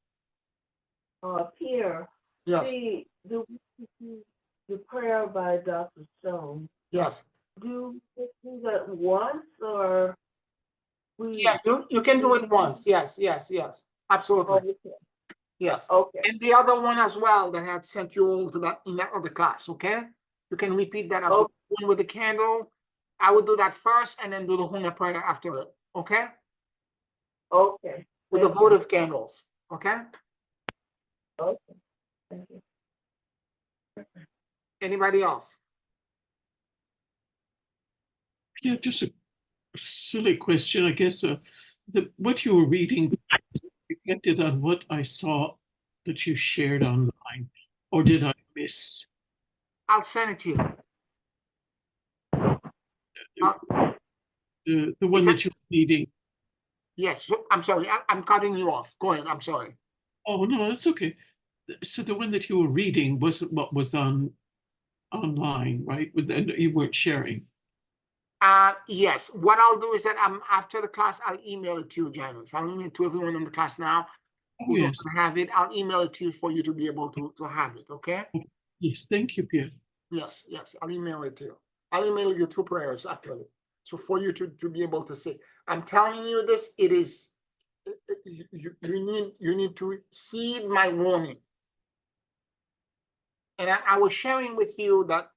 Pierre, yes. The prayer by Dr. Stone. Yes. Do we do that once, or Yeah, you can do it once. Yes. Absolutely. Okay. Yes. Okay. And the other one as well that I had sent you all to that in that other class, okay? You can repeat that as well. One with the candle. I would do that first and then do the Huna prayer after it. Okay? Okay. With the votive candles. Okay? Okay. Thank you. Anybody else? Yeah, just a silly question, I guess. What you were reading reflected on what I saw that you shared online, or did I miss? I'll send it to you. The one Is that it- you were reading? Yes, I'm sorry, I'm cutting you off. Go ahead, I'm sorry. Oh, no, that's okay. So the one that you were reading wasn't what was on online, right? And you weren't sharing. Yes, what I'll do is that after the class, I'll email it to you, Janice. I'll email it to everyone in the class now Oh, who yes. doesn't have it. I'll email it to you for you to be able to have it, okay? Yes, thank you, Pierre. Yes, I'll email it to you. I'll email you 2 prayers, actually. So for you to be able to see. I'm telling you this, it is, you need to heed my warning. And I was sharing with you that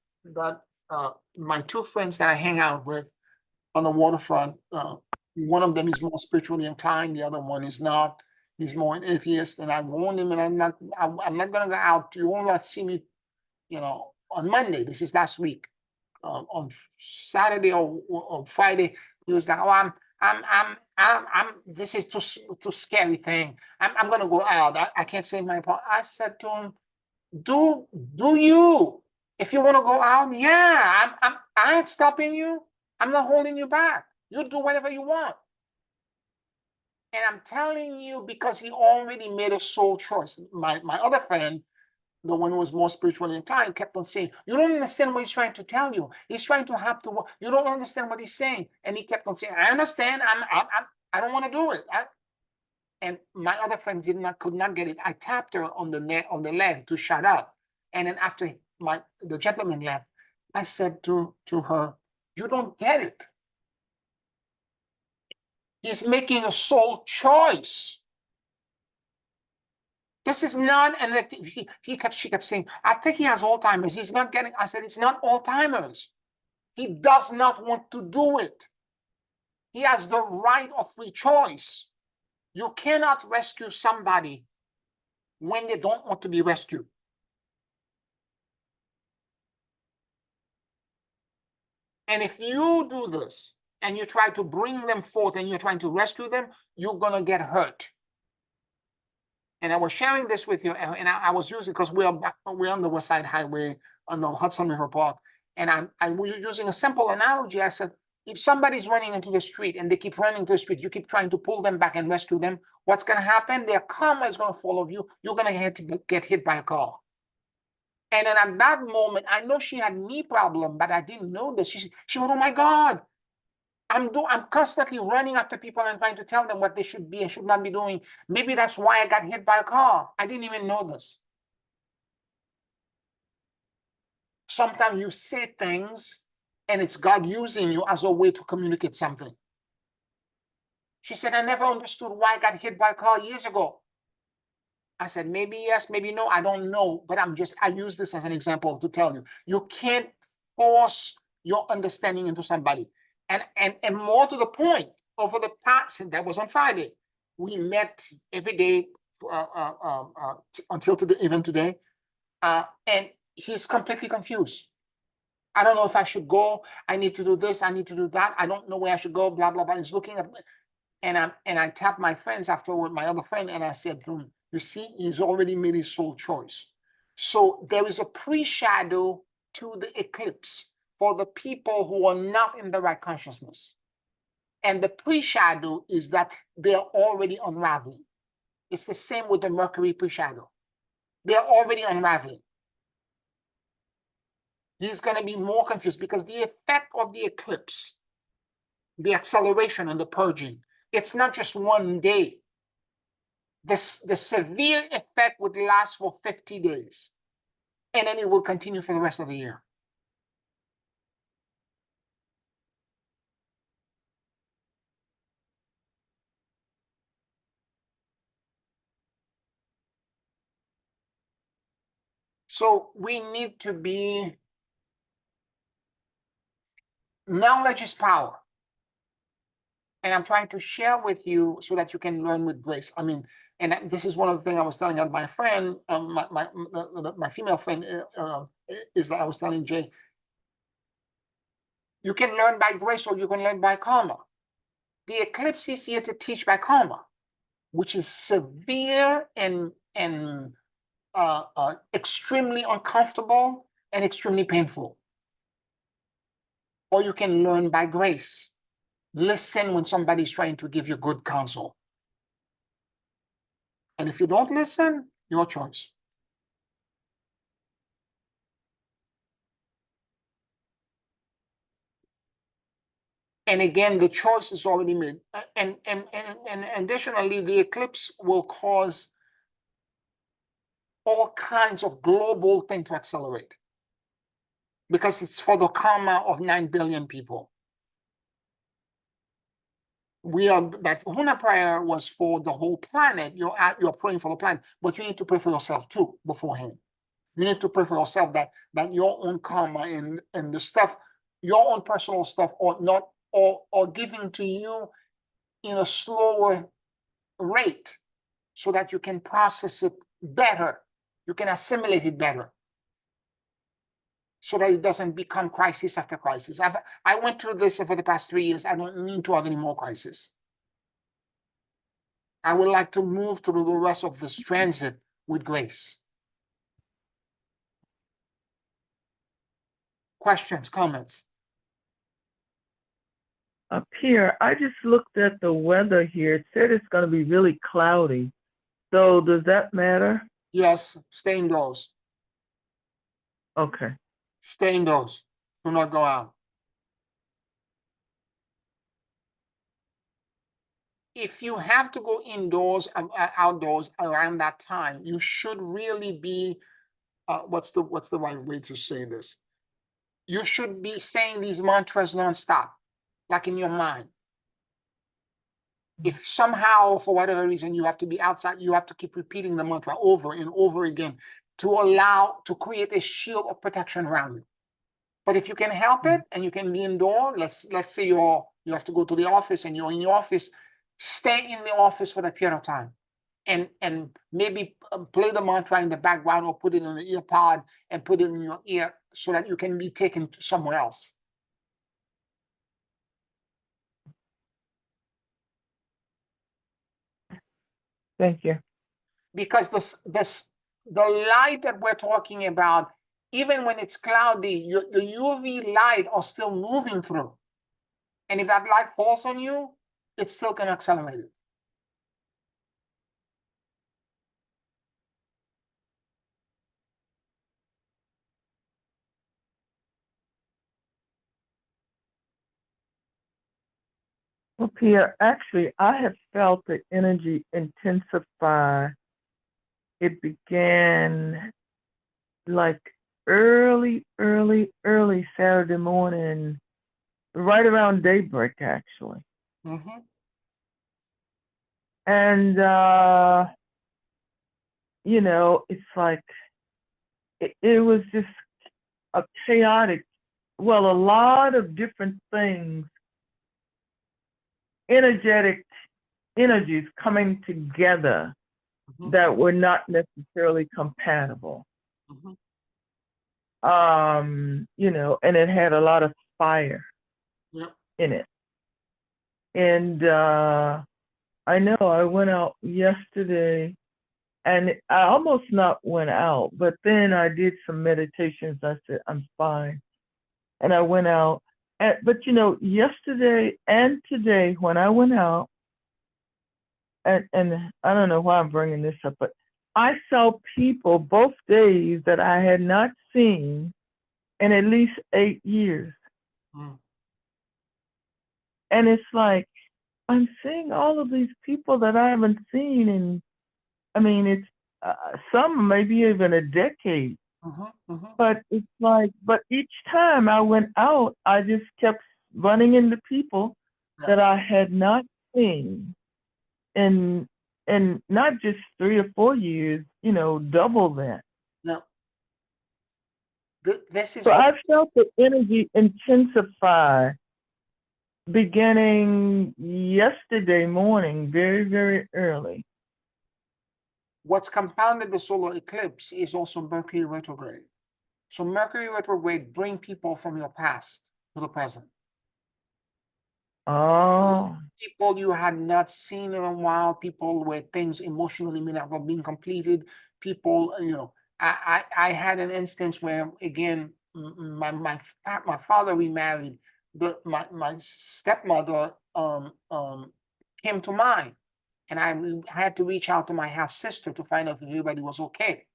my 2 friends that I hang out with on the waterfront, one of them is more spiritually inclined, the other one is not. He's more an atheist, and I warned him, and I'm not gonna go out. You will not see me, on Monday. This is last week. On Saturday or Friday, he was like, "Oh, I'm. This is too scary thing. I'm gonna go out. I can't say my part." I said to him, "Do you? If you want to go out, yeah. I ain't stopping you. I'm not holding you back. You do whatever you want." And I'm telling you because he already made a soul choice. My other friend, the one who was more spiritually inclined, kept on saying, "You don't understand what he's trying to tell you. He's trying to have to. You don't understand what he's saying." And he kept on saying, "I understand. I don't want to do it." And my other friend could not get it. I tapped her on the leg to shut up. And then after the gentleman left, I said to her, "You don't get it. He's making a soul choice. This is not an activity." She kept saying, "I think he has Alzheimer's. He's not getting." I said, "It's not Alzheimer's. He does not want to do it. He has the right of free choice. You cannot rescue somebody when they don't want to be rescued." And if you do this and you try to bring them forth and you're trying to rescue them, you're going to get hurt. And I was sharing this with you, and I was using, because we're on the West Side Highway on the Hudson River Park. And I was using a simple analogy. I said, if somebody's running into the street and they keep running to the street, you keep trying to pull them back and rescue them, what's going to happen? Their karma is going to follow you. You're going to get hit by a car. And then at that moment, I know she had knee problem, but I didn't know this. She went, "Oh my God, I'm constantly running after people and trying to tell them what they should be and should not be doing. Maybe that's why I got hit by a car. I didn't even know this." Sometimes you say things and it's God using you as a way to communicate something. She said, "I never understood why I got hit by a car years ago." I said, "Maybe yes, maybe no, I don't know, but I use this as an example to tell you, you can't force your understanding into somebody." And more to the point, over the past, that was on Friday, we met every day until today, even today, and he's completely confused. "I don't know if I should go. I need to do this. I need to do that. I don't know where I should go, blah, blah, blah." He's looking at me. And I tapped my friends afterward, my other friend, and I said to him, "You see, he's already made his soul choice." So there is a pre-shadow to the eclipse for the people who are not in the right consciousness. And the pre-shadow is that they're already unraveling. It's the same with the Mercury pre-shadow. They're already unraveling. He's going to be more confused because the effect of the eclipse, the acceleration and the purging, it's not just one day. The severe effect would last for 50 days, and then it will continue for the rest of the year. So we need to be, knowledge is power. And I'm trying to share with you so that you can learn with grace. I mean, and this is one of the things I was telling my friend, my female friend, is that I was telling Jay, You can learn by grace or you can learn by karma. The eclipse is here to teach by karma, which is severe and extremely uncomfortable and extremely painful. Or you can learn by grace. Listen when somebody's trying to give you good counsel. And if you don't listen, your choice. And again, the choice is already made. And additionally, the eclipse will cause all kinds of global things to accelerate because it's for the karma of 9 billion people. That Huna prayer was for the whole planet. You're praying for the planet, but you need to pray for yourself too beforehand. You need to pray for yourself that your own karma and the stuff, your own personal stuff, or giving to you in a slower rate so that you can process it better. You can assimilate it better so that it doesn't become crisis after crisis. I went through this for the past 3 years. I don't need to have any more crisis. I would like to move through the rest of this transit with grace. Questions, comments? Up here, I just looked at the weather here. It said it's going to be really cloudy. So does that matter? Yes, stay indoors. Okay. Stay indoors. Do not go out. If you have to go indoors, outdoors around that time, you should really be, what's the right way to say this? You should be saying these mantras nonstop, like in your mind. If somehow, for whatever reason, you have to be outside, you have to keep repeating the mantra over and over again to create a shield of protection around you. But if you can help it and you can be indoor, let's say you have to go to the office and you're in your office, stay in the office for that period of time, and maybe play the mantra in the background or put it in the ear pod and put it in your ear so that you can be taken to somewhere else. Thank you. Because the light that we're talking about, even when it's cloudy, the UV light are still moving through. And if that light falls on you, it's still going to accelerate it. Well, Pierre, actually, I have felt the energy intensify. It began like early Saturday morning, right around daybreak, actually. Mm-hmm. And, it's like, it was just a chaotic, a lot of different things, energetic energies coming together Mm-hmm. that were not necessarily compatible. Mm-hmm. And it had a lot of fire in it. And I know I went out yesterday and I almost not went out, but then I did some meditations. I said, I'm fine. And I went out. But yesterday and today when I went out, and I don't know why I'm bringing this up, but I saw people both days that I had not seen in at least 8 years. Mm. And it's like, I'm seeing all of these people that I haven't seen. And I mean, it's some maybe even a decade. Mm-hmm. Mm-hmm. But it's like, but each time I went out, I just kept running into people that I had not seen in not just 3 or 4 years, double that. No. This is So I felt the energy intensify beginning yesterday morning, very, very early. what's compounded the solar eclipse is also Mercury retrograde. So Mercury retrograde bring people from your past. to the present. Oh, People you had not seen in a while, people where things emotionally may not have been completed, people, I had an instance where, again, my father remarried, my stepmother came to mind, and I had to reach out to my half sister to find out if everybody was okay.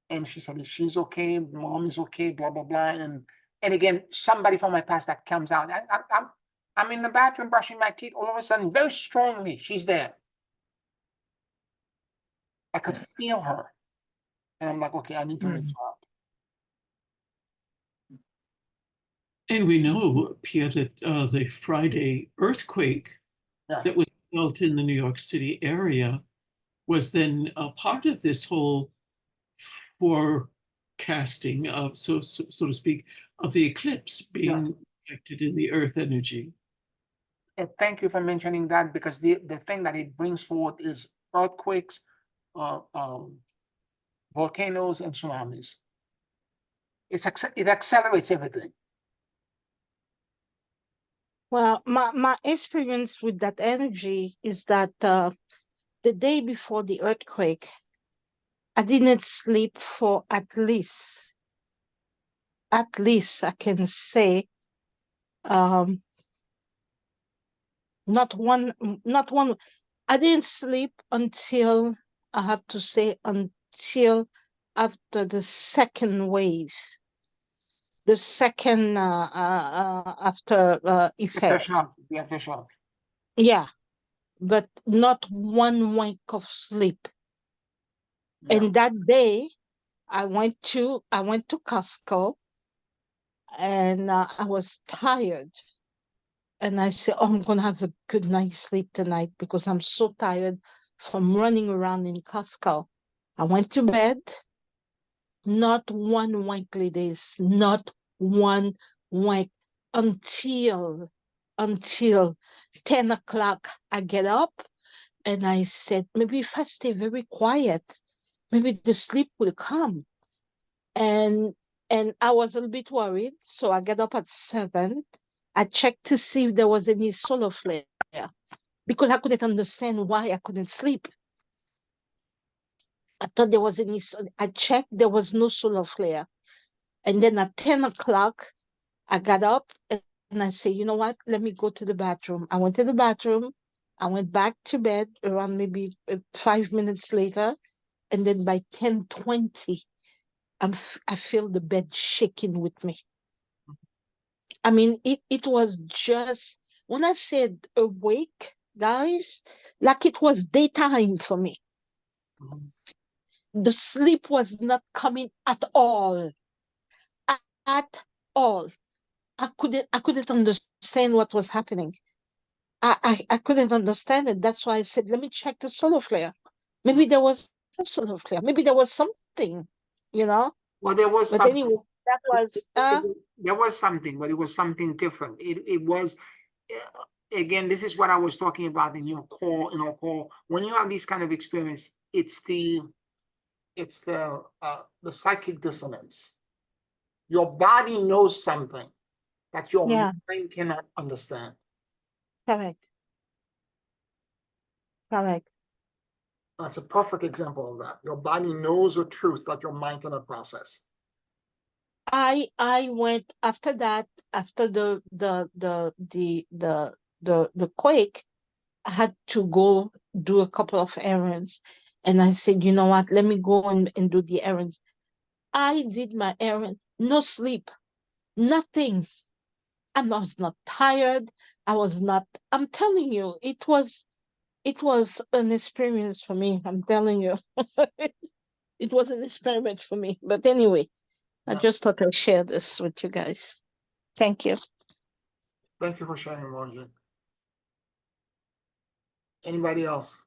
And she said, she's okay, mom is okay, blah, blah, blah. And again, somebody from my past that comes out. I'm in the bathroom brushing my teeth. All of a sudden, very strongly, she's there. I could feel her. And I'm like, okay, I need to reach out. And we know, Pierre, that the Friday earthquake Yes, that was felt in the New York City area was then a part of this whole forecasting of, so to speak, of the eclipse being reflected in the earth energy. and thank you for mentioning that, because the thing that it brings forth is earthquakes, volcanoes, and tsunamis. It accelerates everything. Well, my experience with that energy is that the day before the earthquake, I didn't sleep for at least I can say, not one, I didn't sleep until, I have to say, until after the second wave, the second after effect. The aftershock. Yeah, but not one wink of sleep. Yeah. And that day, I went to Costco, and I was tired. And I said, oh, I'm going to have a good night's sleep tonight because I'm so tired from running around in Costco. I went to bed, not one wink, ladies, not one wink until 10 o'clock. I get up and I said, maybe if I stay very quiet, maybe the sleep will come. And I was a little bit worried, so I get up at 7. I checked to see if there was any solar flare because I couldn't understand why I couldn't sleep. I thought there was I checked, there was no solar flare. And then at 10 o'clock, I got up and I said, you know what? Let me go to the bathroom. I went to the bathroom. I went back to bed around maybe 5 minutes later. And then by 10:20, I feel the bed shaking with me. I mean, it was just, when I said awake, guys, like it was daytime for me. The sleep was not coming at all. At all. I couldn't understand what was happening. I couldn't understand it. That's why I said, let me check the solar flare. Maybe there was a solar flare. Maybe there was something, you know? Well, there was But something. anyway, that was There was something, but it was something different. It was, again, this is what I was talking about in our call. When you have these kind of experience, it's the psychic dissonance. Your body knows something that your yeah, mind cannot understand. correct. Correct. That's a perfect example of that. Your body knows a truth that your mind cannot process. I went after that, after the quake, I had to go do a couple of errands. And I said, you know what, let me go and do the errands. I did my errand, no sleep, nothing. I was not tired. I was not, I'm telling you, it was an experience for me. I'm telling you. It was an experiment for me. But anyway, I just thought I'd share this with you guys. Thank you. Thank you for sharing, Margie. Anybody else?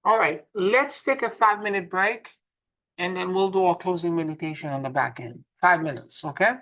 All right, let's take a 5-minute break, and then we'll do our closing meditation on the back end. 5 minutes, okay?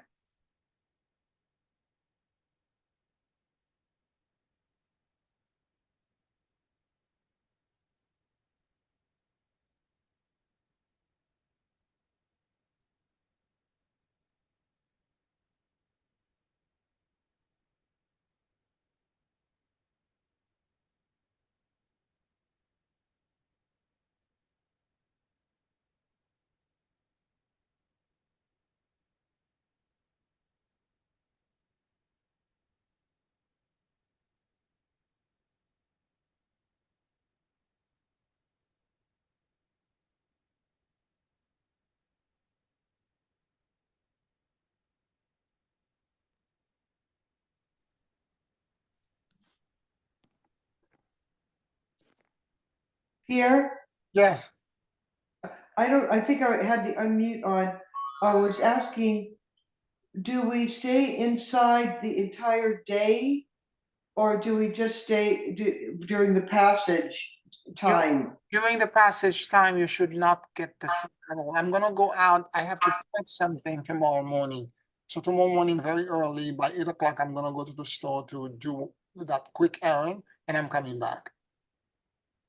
Pierre, Yes, I think I had the unmute on. I was asking, do we stay inside the entire day? Or do we just stay during the passage time? during the passage time, you should not get the sun at all. I'm gonna go out. I have to print something tomorrow morning. So tomorrow morning, very early, by 8 o'clock, I'm gonna go to the store to do that quick errand, and I'm coming back.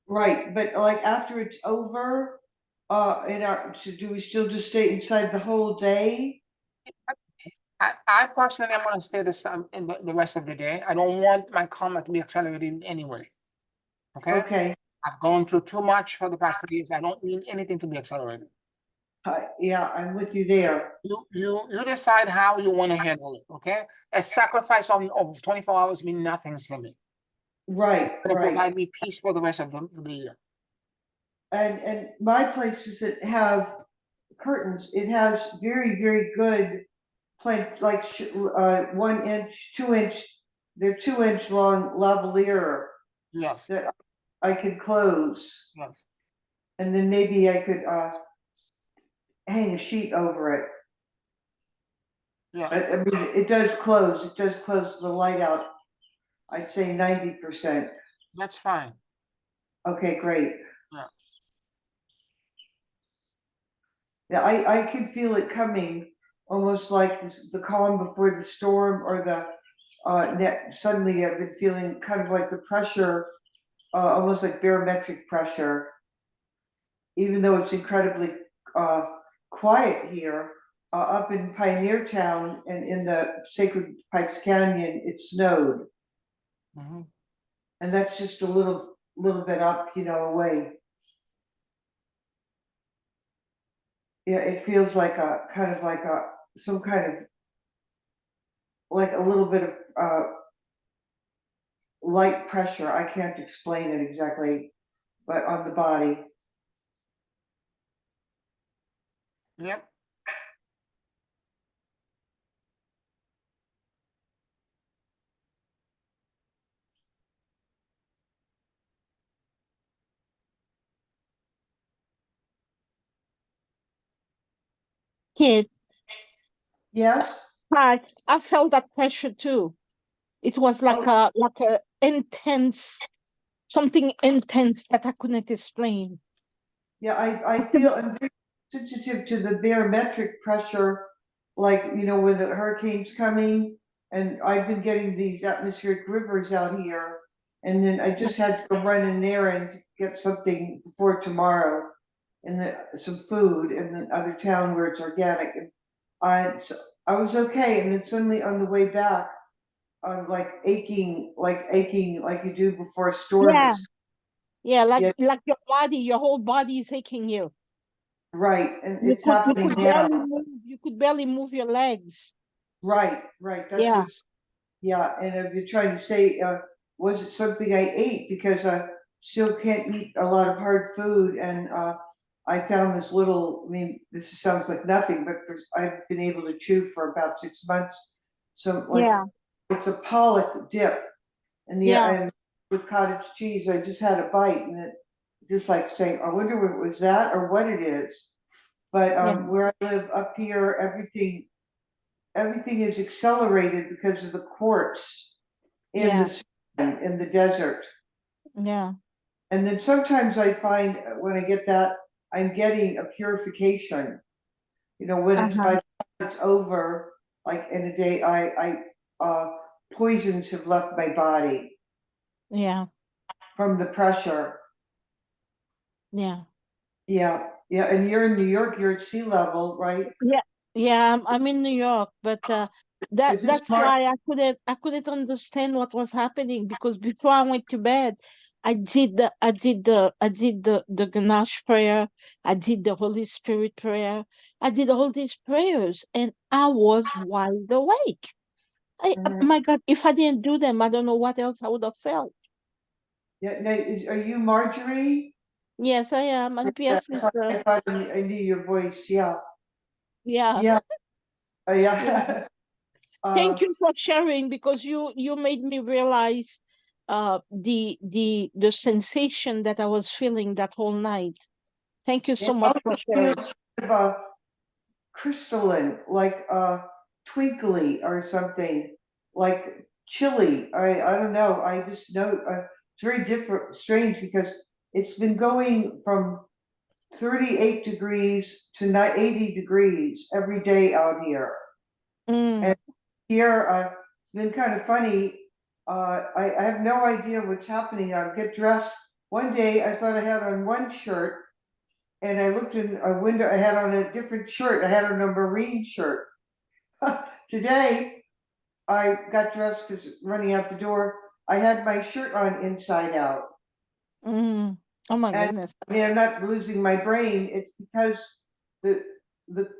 Right, but like after it's over, so do we still just stay inside the whole day? I personally am gonna stay in the rest of the day. I don't want my karma to be accelerated anyway. Okay? Okay, I've gone through too much for the past 3 years. I don't need anything to be accelerated. yeah, I'm with you there. You decide how you want to handle it, okay? A sacrifice of 24 hours means nothing to me. Right, It's gonna right. provide me peace for the rest of the year. And my places that have curtains, it has very, very good plank, like 1 inch, 2 inch, they're 2 inch long lavalier Yes, that I could close. yes. And then maybe I could hang a sheet over it. Yeah, I mean, it does close the light out. I'd say 90%. that's fine. Okay, great. Yeah. Yeah, I can feel it coming, almost like the calm before the storm, or the suddenly I've been feeling kind of like the pressure, almost like barometric pressure. Even though it's incredibly quiet here, up in Pioneer Town and in the Sacred Pipes Canyon, it snowed. Mhm. And that's just a little bit up, away. Yeah, it feels like a kind of like some kind of like a little bit of light pressure. I can't explain it exactly, but on the body. Yep. Kid, Yes. hi, I felt that pressure too. It was like Oh, a intense, something intense that I couldn't explain. yeah. I feel I'm very sensitive to the barometric pressure, like when the hurricane's coming, and I've been getting these atmospheric rivers out here, and then I just had to run an errand to get something before tomorrow, and some food in the other town where it's organic, and I was okay, and then suddenly on the way back, I'm like aching, like you do before a storm. Yeah, yeah, Yeah, like your whole body is aching you. right, and You it's could happening now. you could barely move your legs. Right, that's Yeah, what's, yeah, and I've been trying to say, was it something I ate? Because I still can't eat a lot of hard food, and I found this little, I mean, this sounds like nothing, but I've been able to chew for about 6 months. So like, yeah, it's a pollock dip, and yeah, and with cottage cheese, I just had a bite, and it just like saying, I wonder if it was that or what it is. But yeah, where I live up here, everything is accelerated because of the quartz in yeah, in the desert. yeah. And then sometimes I find when I get that, I'm getting a purification. When it's Uh-huh. by the time it's over, like in a day, I poisons have left my body Yeah, from the pressure. yeah. Yeah, and you're in New York. You're at sea level, right? Yeah, yeah, I'm in New York, but Is this that's March? why I couldn't understand what was happening, because before I went to bed, I did the Ganesh prayer, I did the Holy Spirit prayer, I did all these prayers, and I was wide awake. Mhm. My God, if I didn't do them, I don't know what else I would have felt. Yeah, now, are you Marjorie? Yes, I am. I'm Yeah, Pierre's sister. I thought I knew your voice. Yeah, Yeah. yeah, Yeah. yeah. Thank you for sharing, because you made me realize the sensation that I was feeling that whole night. Thank you so It much for also sharing. feels kind of crystalline, like twinkly or something, like chilly. I don't know. I just know it's very different, strange because it's been going from 38 degrees to 80 degrees every day out here. Mm, And here, it's been kind of funny. I have no idea what's happening. I get dressed. One day I thought I had on one shirt and I looked in a window, I had on a different shirt. I had on a marine shirt. Today, I got dressed because running out the door, I had my shirt on inside out. mm. Oh my And goodness. I mean, I'm not losing my brain. It's because the the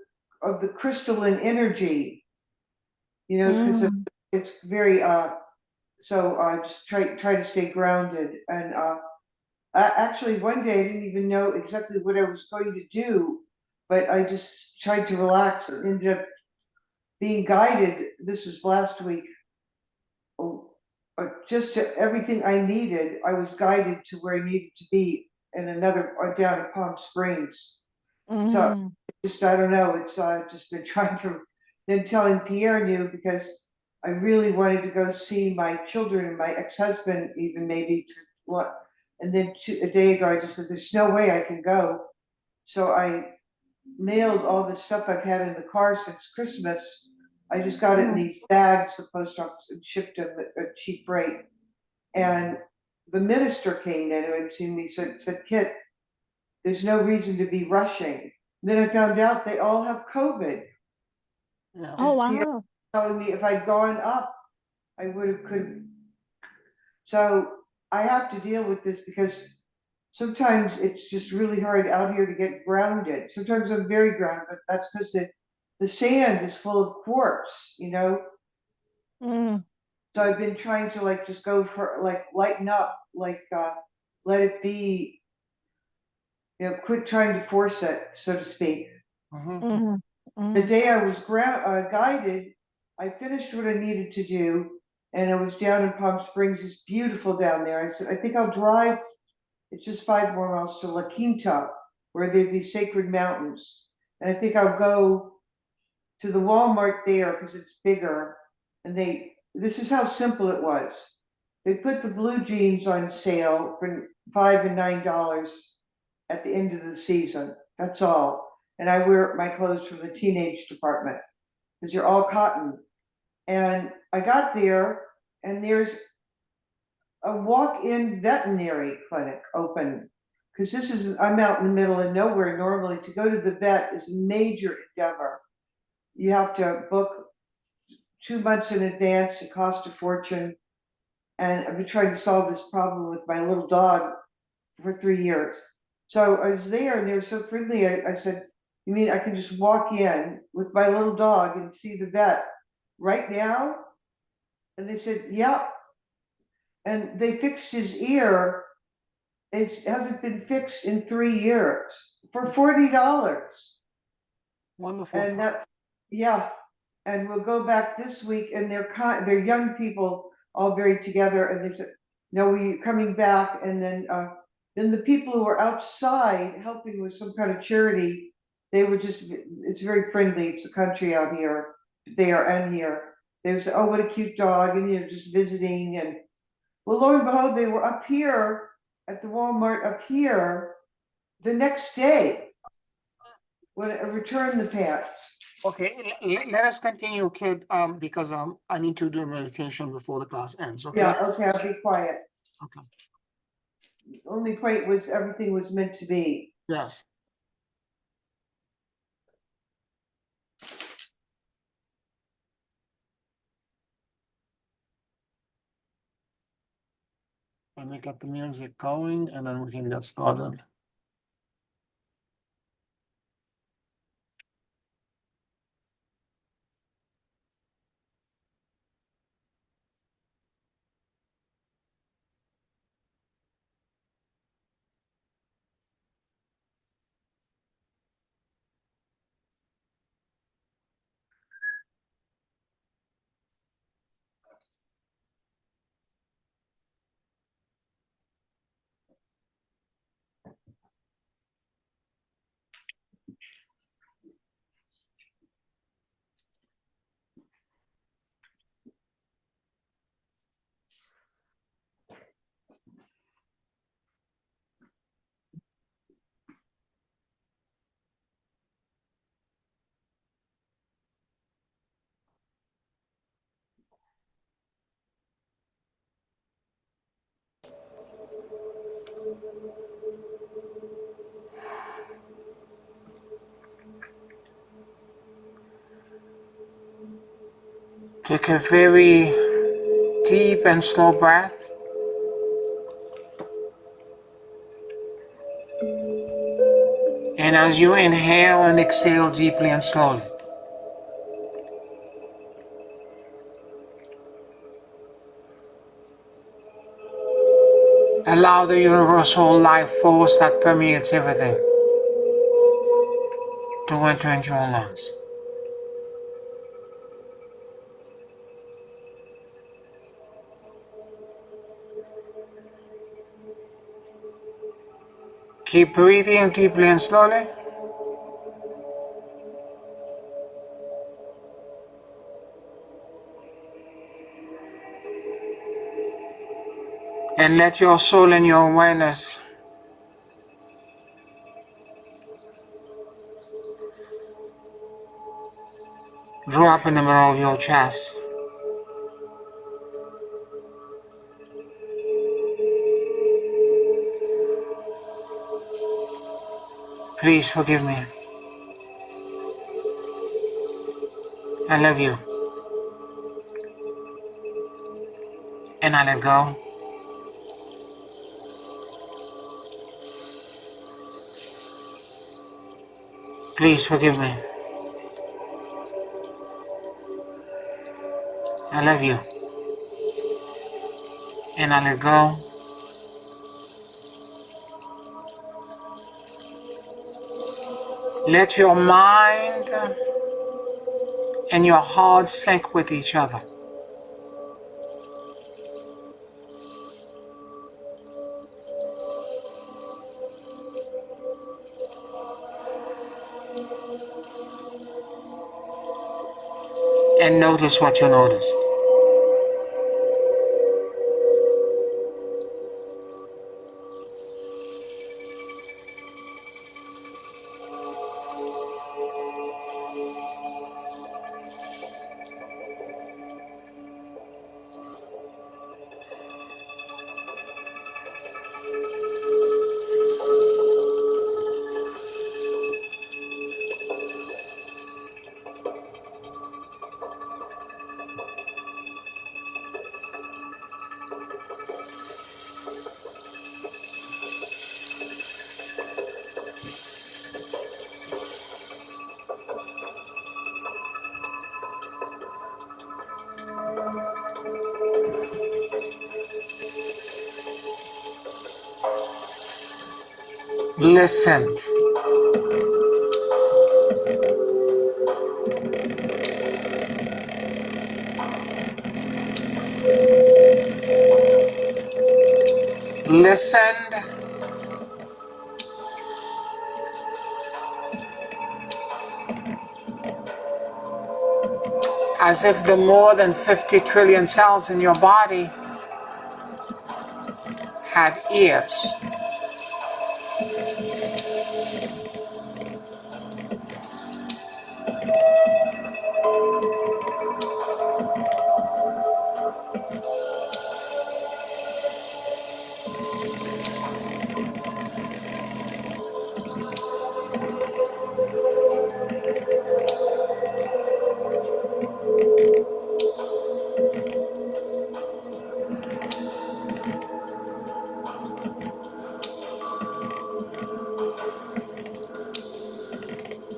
of the crystalline energy, because Mm, it's very so I just try to stay grounded. And actually one day I didn't even know exactly what I was going to do, but I just tried to relax and ended up being guided. This was last week. Oh, just to everything I needed, I was guided to where I needed to be in another down in Palm Springs. So mm, just I don't know. It's just been trying to. Then telling Pierre knew because I really wanted to go see my children and my ex-husband even maybe to what. And then a day ago I just said there's no way I can go. So I mailed all the stuff I've had in the car since Christmas. I just got it in mm, these bags, the post office, and shipped them at a cheap rate. And the minister came in who had seen me said, Kit, there's no reason to be rushing. And then I found out they all have COVID. Yeah. oh And Pierre wow. telling me if I'd gone up, I would have could. So I have to deal with this because sometimes it's just really hard out here to get grounded. Sometimes I'm very grounded, but that's because the sand is full of quartz. Mm, So I've been trying to like just go for like lighten up, like let it be, quit trying to force it, so to speak. Mhm. mm, The mm, day I was guided, I finished what I needed to do, and I was down in Palm Springs. It's beautiful down there. I said, I think I'll drive. It's just 5 more miles to La Quinta, where there are these sacred mountains. And I think I'll go to the Walmart there because it's bigger. And this is how simple it was. They put the blue jeans on sale for $5 and $9 at the end of the season. That's all. And I wear my clothes from the teenage department because they're all cotton. And I got there, and there's a walk-in veterinary clinic open. Because I'm out in the middle of nowhere normally. To go to the vet is a major endeavor. You have to book 2 months in advance. It costs a fortune. And I've been trying to solve this problem with my little dog for 3 years. So I was there and they were so friendly. I said, you mean I can just walk in with my little dog and see the vet right now? And they said, yeah. And they fixed his ear. It hasn't been fixed in 3 years for $40. Wonderful. And that, yeah. And we'll go back this week, and they're young people all very together. And they said, no, we're coming back. And then the people who were outside helping with some kind of charity, they were it's very friendly. It's a country out here, there and here. They would say, oh, what a cute dog. And, just visiting. And well, lo and behold, they were up here at the Walmart up here the next day when I returned the pants. Okay, let us continue, kid, because I need to do a meditation before the class ends, okay? Yeah, okay, I'll be quiet. Okay. The only point was everything was meant to be. Yes. Let me get the music going and then we can get started. Take a very deep and slow breath. And as you inhale and exhale deeply and slowly, allow the universal life force that permeates everything to enter into your lungs. Keep breathing deeply and slowly. And let your soul and your awareness drop in the middle of your chest. Please forgive me. I love you. And I let go. Please forgive me. I love you. And I let go. Let your mind and your heart sync with each other. And notice what you noticed. Listen. Listen as if the more than 50 trillion cells in your body had ears.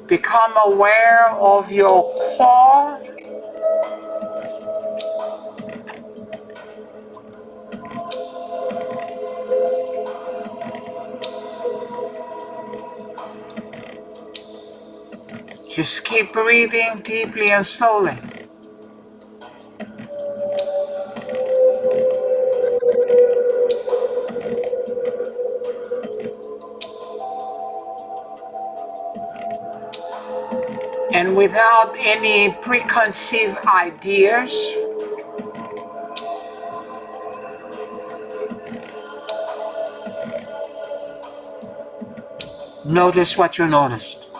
Become aware of your core. Just keep breathing deeply and slowly. And without any preconceived ideas, notice what you noticed.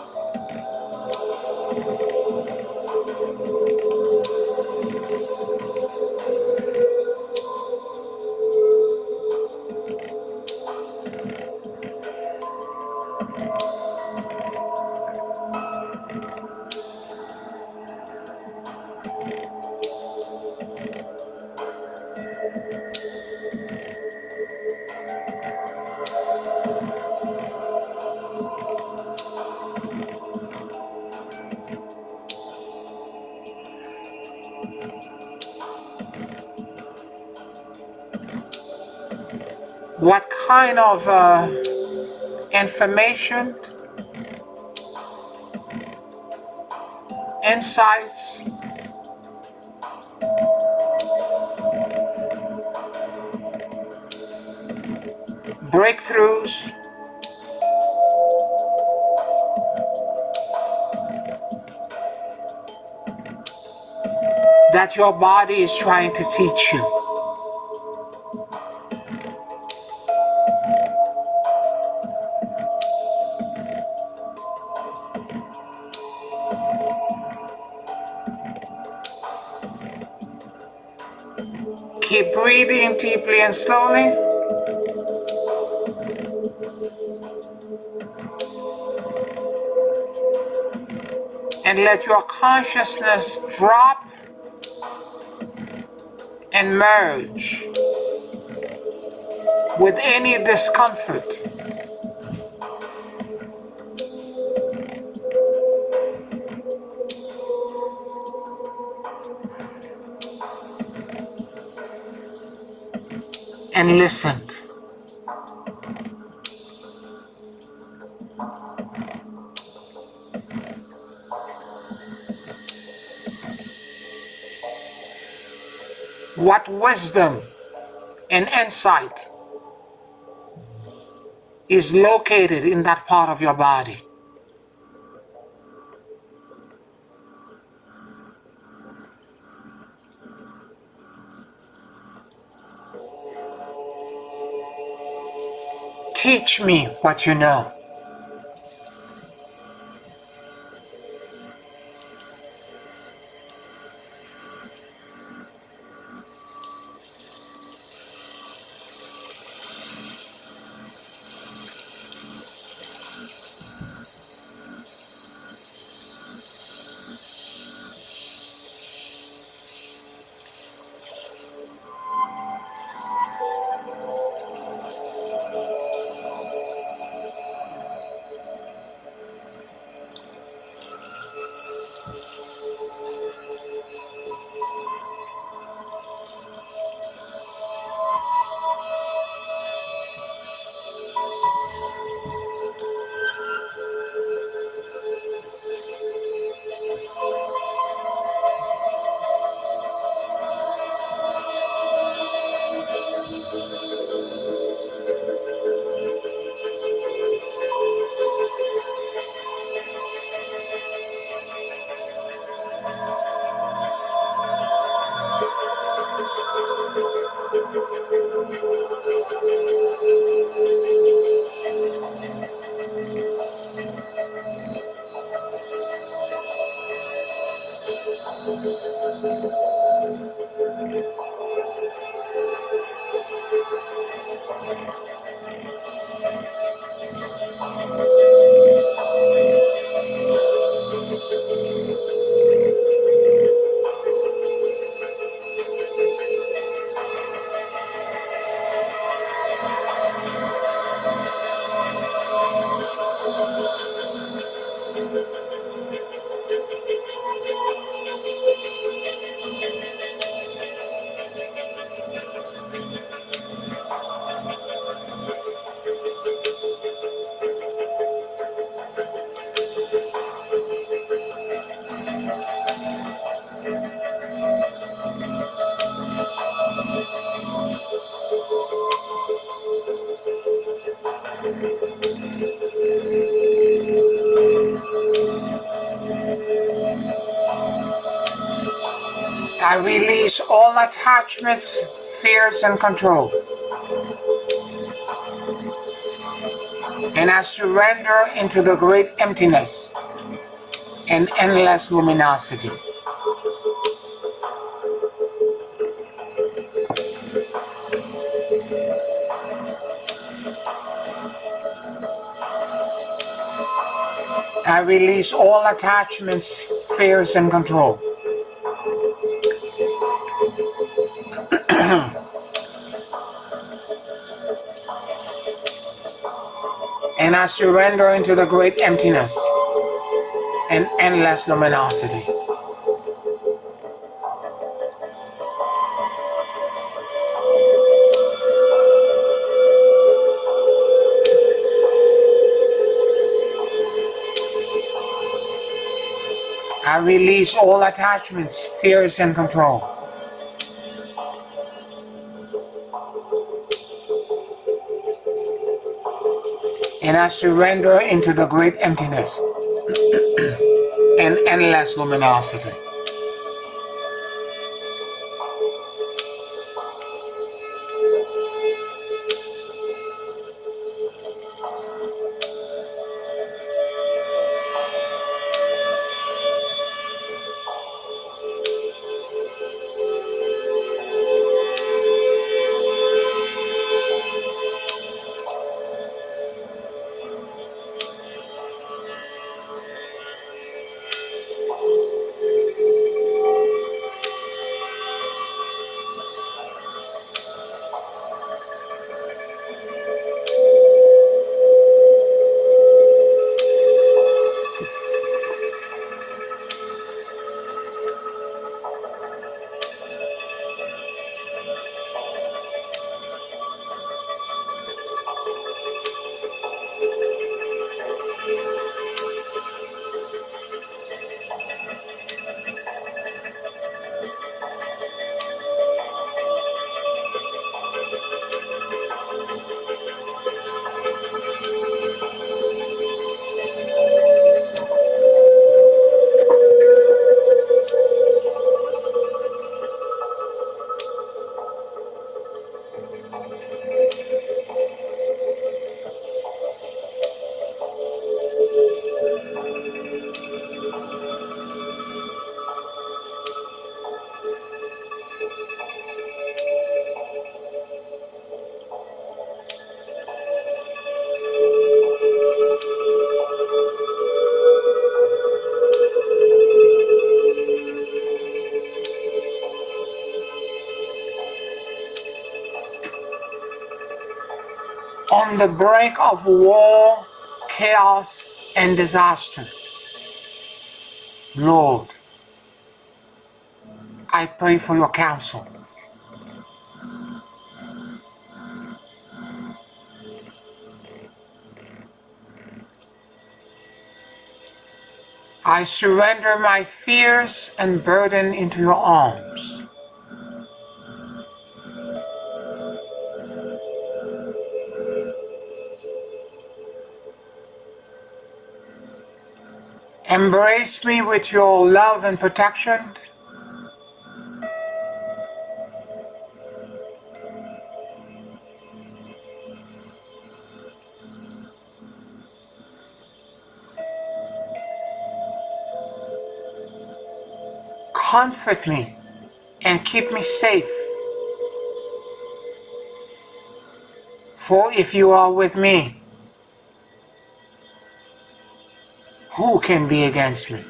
what kind of information, insights, breakthroughs, that your body is trying to teach you. Keep breathing deeply and slowly. And let your consciousness drop and merge with any discomfort. And listen. What wisdom and insight is located in that part of your body. Teach me what you know. I release all attachments, fears, and control. And I surrender into the great emptiness and endless luminosity. I release all attachments, fears, and control. And I surrender into the great emptiness and endless luminosity. I release all attachments, fears, and control. And I surrender into the great emptiness and endless luminosity. On the brink of war, chaos, and disaster, Lord, I pray for your counsel. I surrender my fears and burden into your arms. Embrace me with your love and protection. Comfort me and keep me safe. For if you are with me, who can be against me?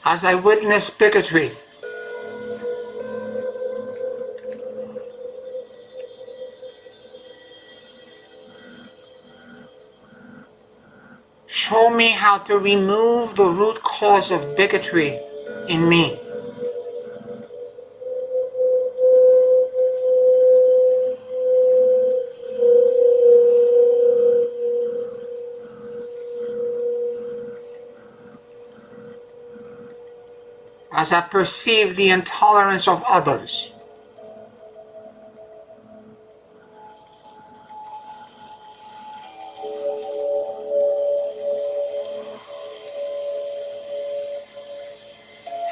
As I witness bigotry, show me how to remove the root cause of bigotry in me. As I perceive the intolerance of others,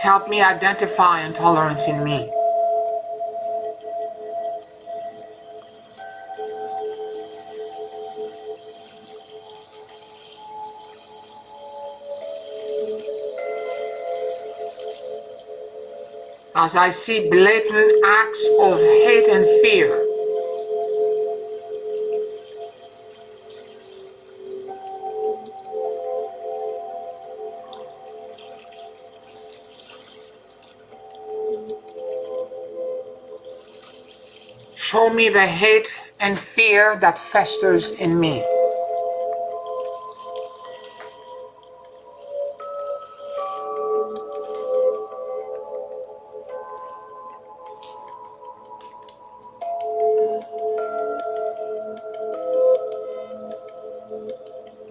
help me identify intolerance in me. As I see blatant acts of hate and fear, show me the hate and fear that festers in me.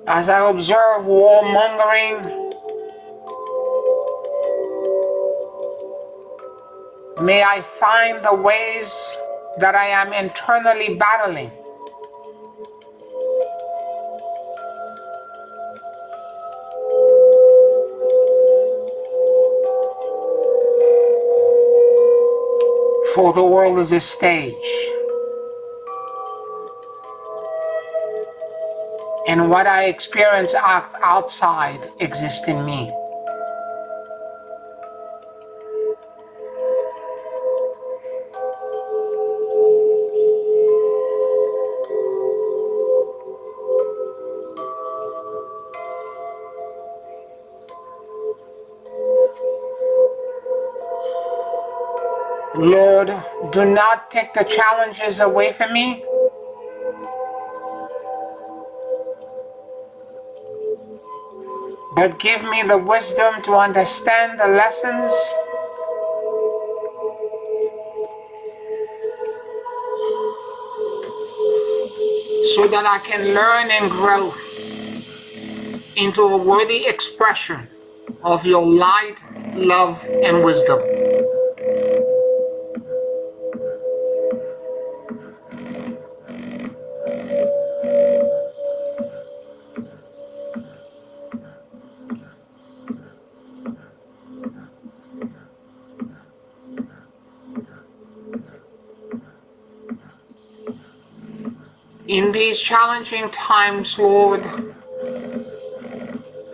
As I observe warmongering, may I find the ways that I am internally battling. For the world is a stage, and what I experience outside exists in me. Lord, do not take the challenges away from me, but give me the wisdom to understand the lessons so that I can learn and grow into a worthy expression of your light, love, and wisdom. In these challenging times, Lord,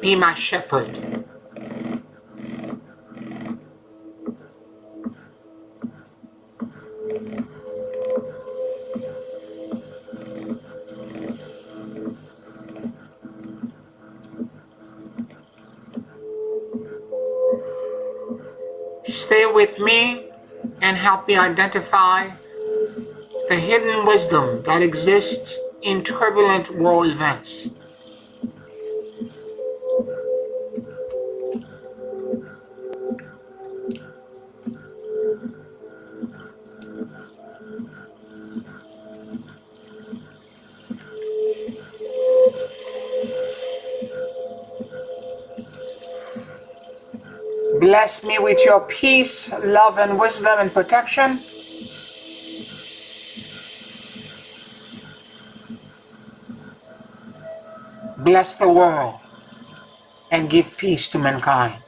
be my shepherd. Stay with me and help me identify the hidden wisdom that exists in turbulent world events. Bless me with your peace, love, and wisdom and protection. Bless the world and give peace to mankind.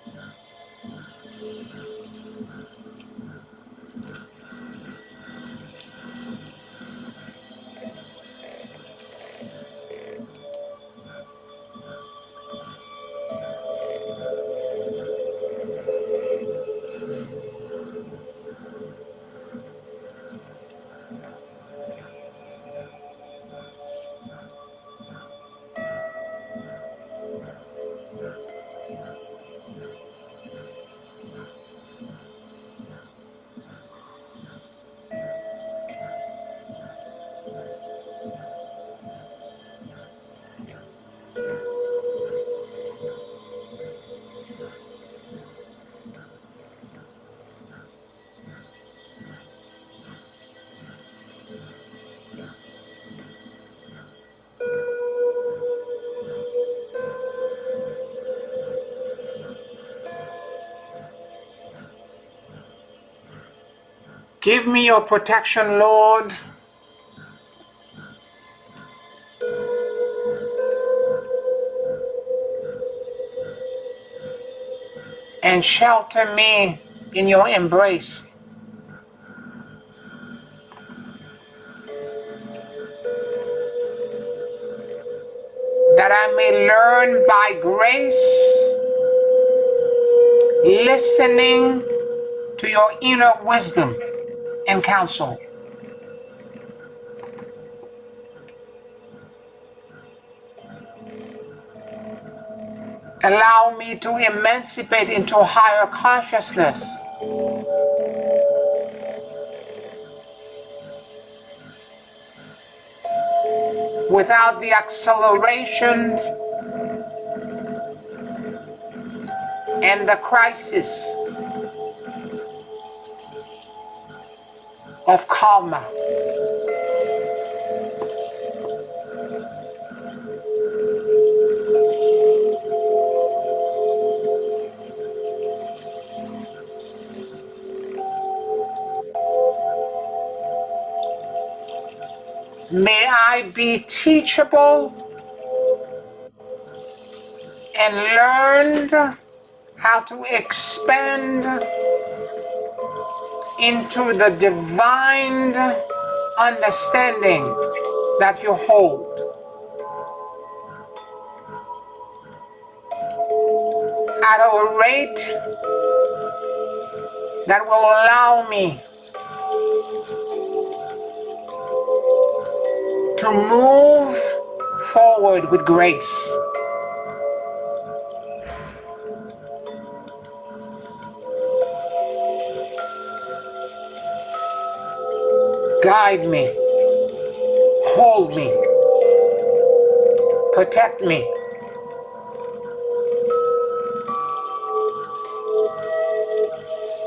Give me your protection, Lord, and shelter me in your embrace, that I may learn by grace, listening to your inner wisdom and counsel. Allow me to emancipate into higher consciousness without the acceleration and the crisis of karma. May I be teachable and learned how to expand into the divine understanding that you hold at a rate that will allow me to move forward with grace. Guide me, hold me, protect me,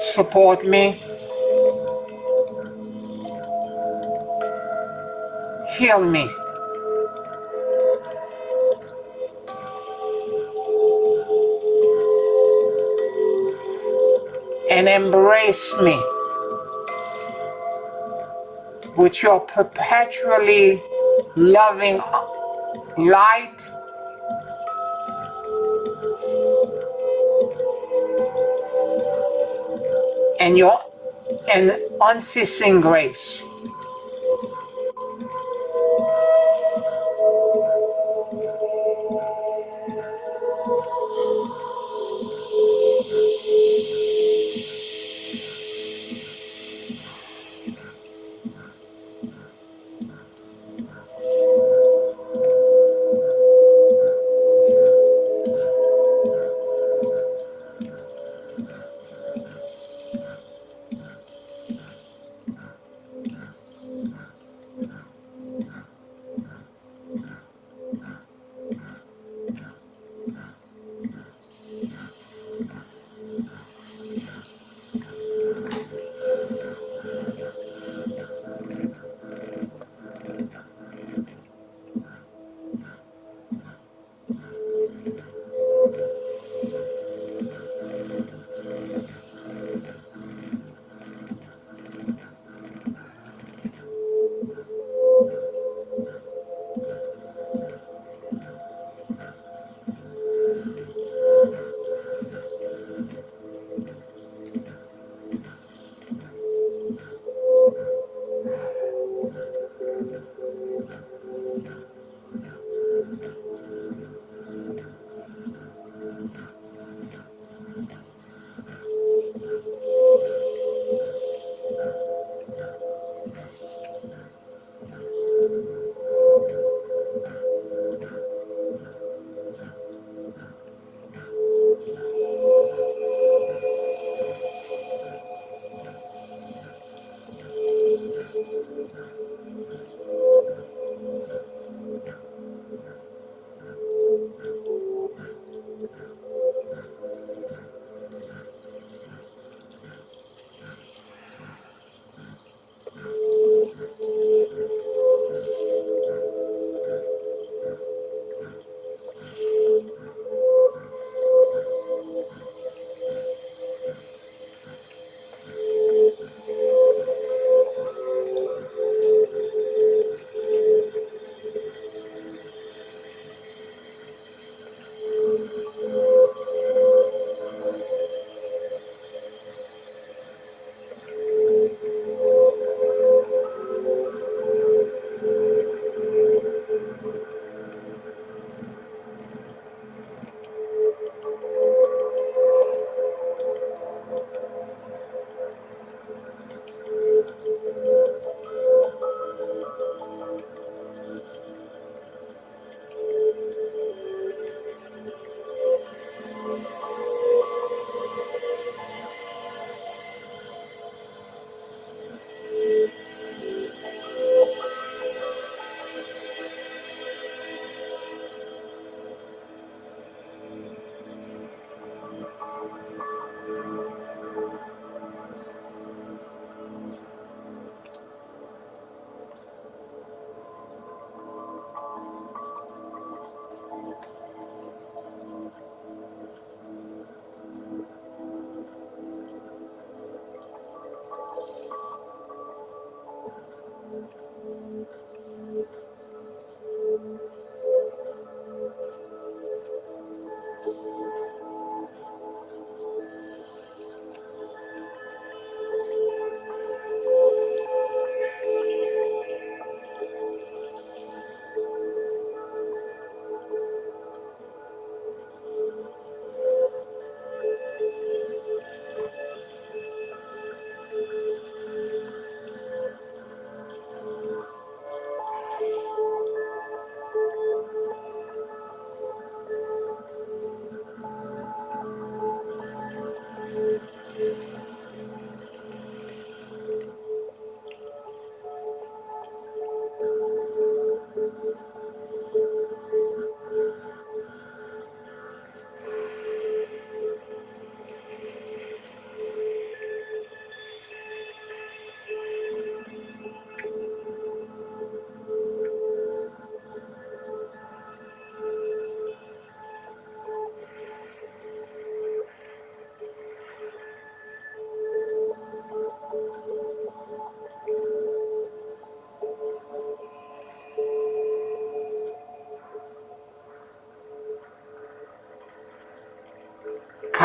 support me, heal me, and embrace me with your perpetually loving light and your unceasing grace.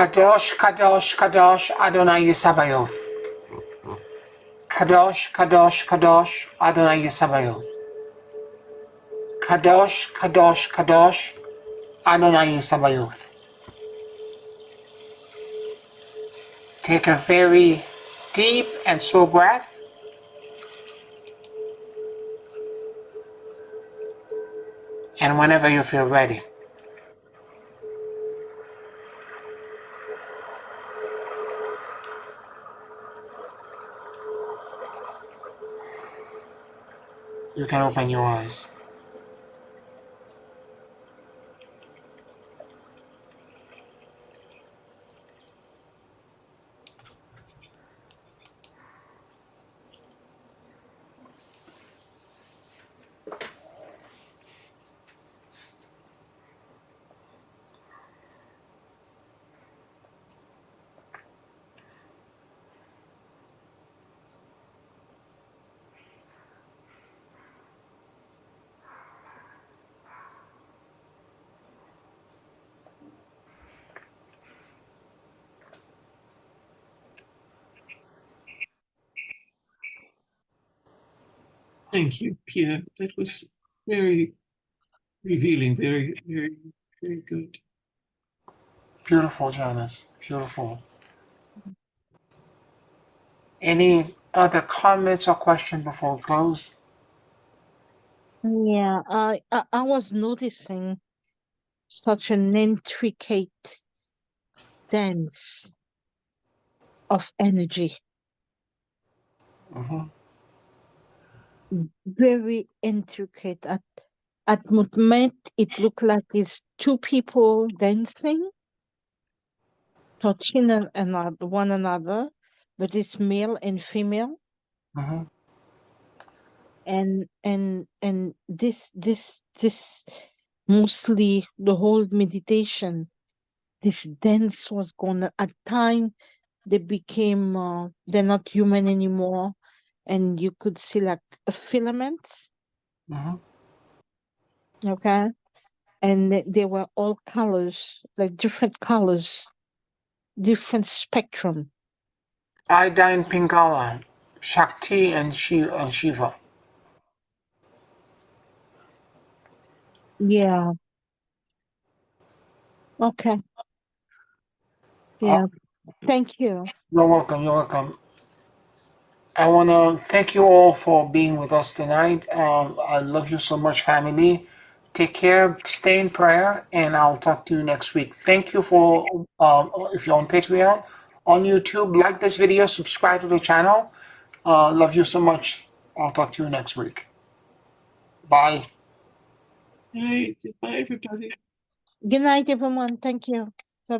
Kadosh, Kadosh, Kadosh, Adonai Yisabayoth. Kadosh, Kadosh, Kadosh, Adonai Yisabayoth. Kadosh, Kadosh, Kadosh, Adonai Yisabayoth. Take a very deep and slow breath. And whenever you feel ready, you can open your eyes. Thank you, Pierre. That was very revealing, very, very, very good. Beautiful, Janice. Beautiful. Any other comments or questions before we close? Yeah, I was noticing such an intricate dance of energy, Mm-hmm. very intricate. At moment, it looked like it's two people dancing, touching one another, but it's male and female. Mm-hmm. And this mostly the whole meditation, this dance was going at time they became they're not human anymore, and you could see like filaments, Mm-hmm. okay, and they were all colors, like different colors, different spectrum. Ida and Pingala, Shakti and Shiva. Yeah, okay, Uh, yeah, thank you. you're welcome. You're welcome. I want to thank you all for being with us tonight. I love you so much, family. Take care, stay in prayer, and I'll talk to you next week. Thank you for, if you're on Patreon, on YouTube, like this video, subscribe to the channel. Love you so much. I'll talk to you next week. Bye. Hey, bye, everybody. Good night, everyone. Thank you.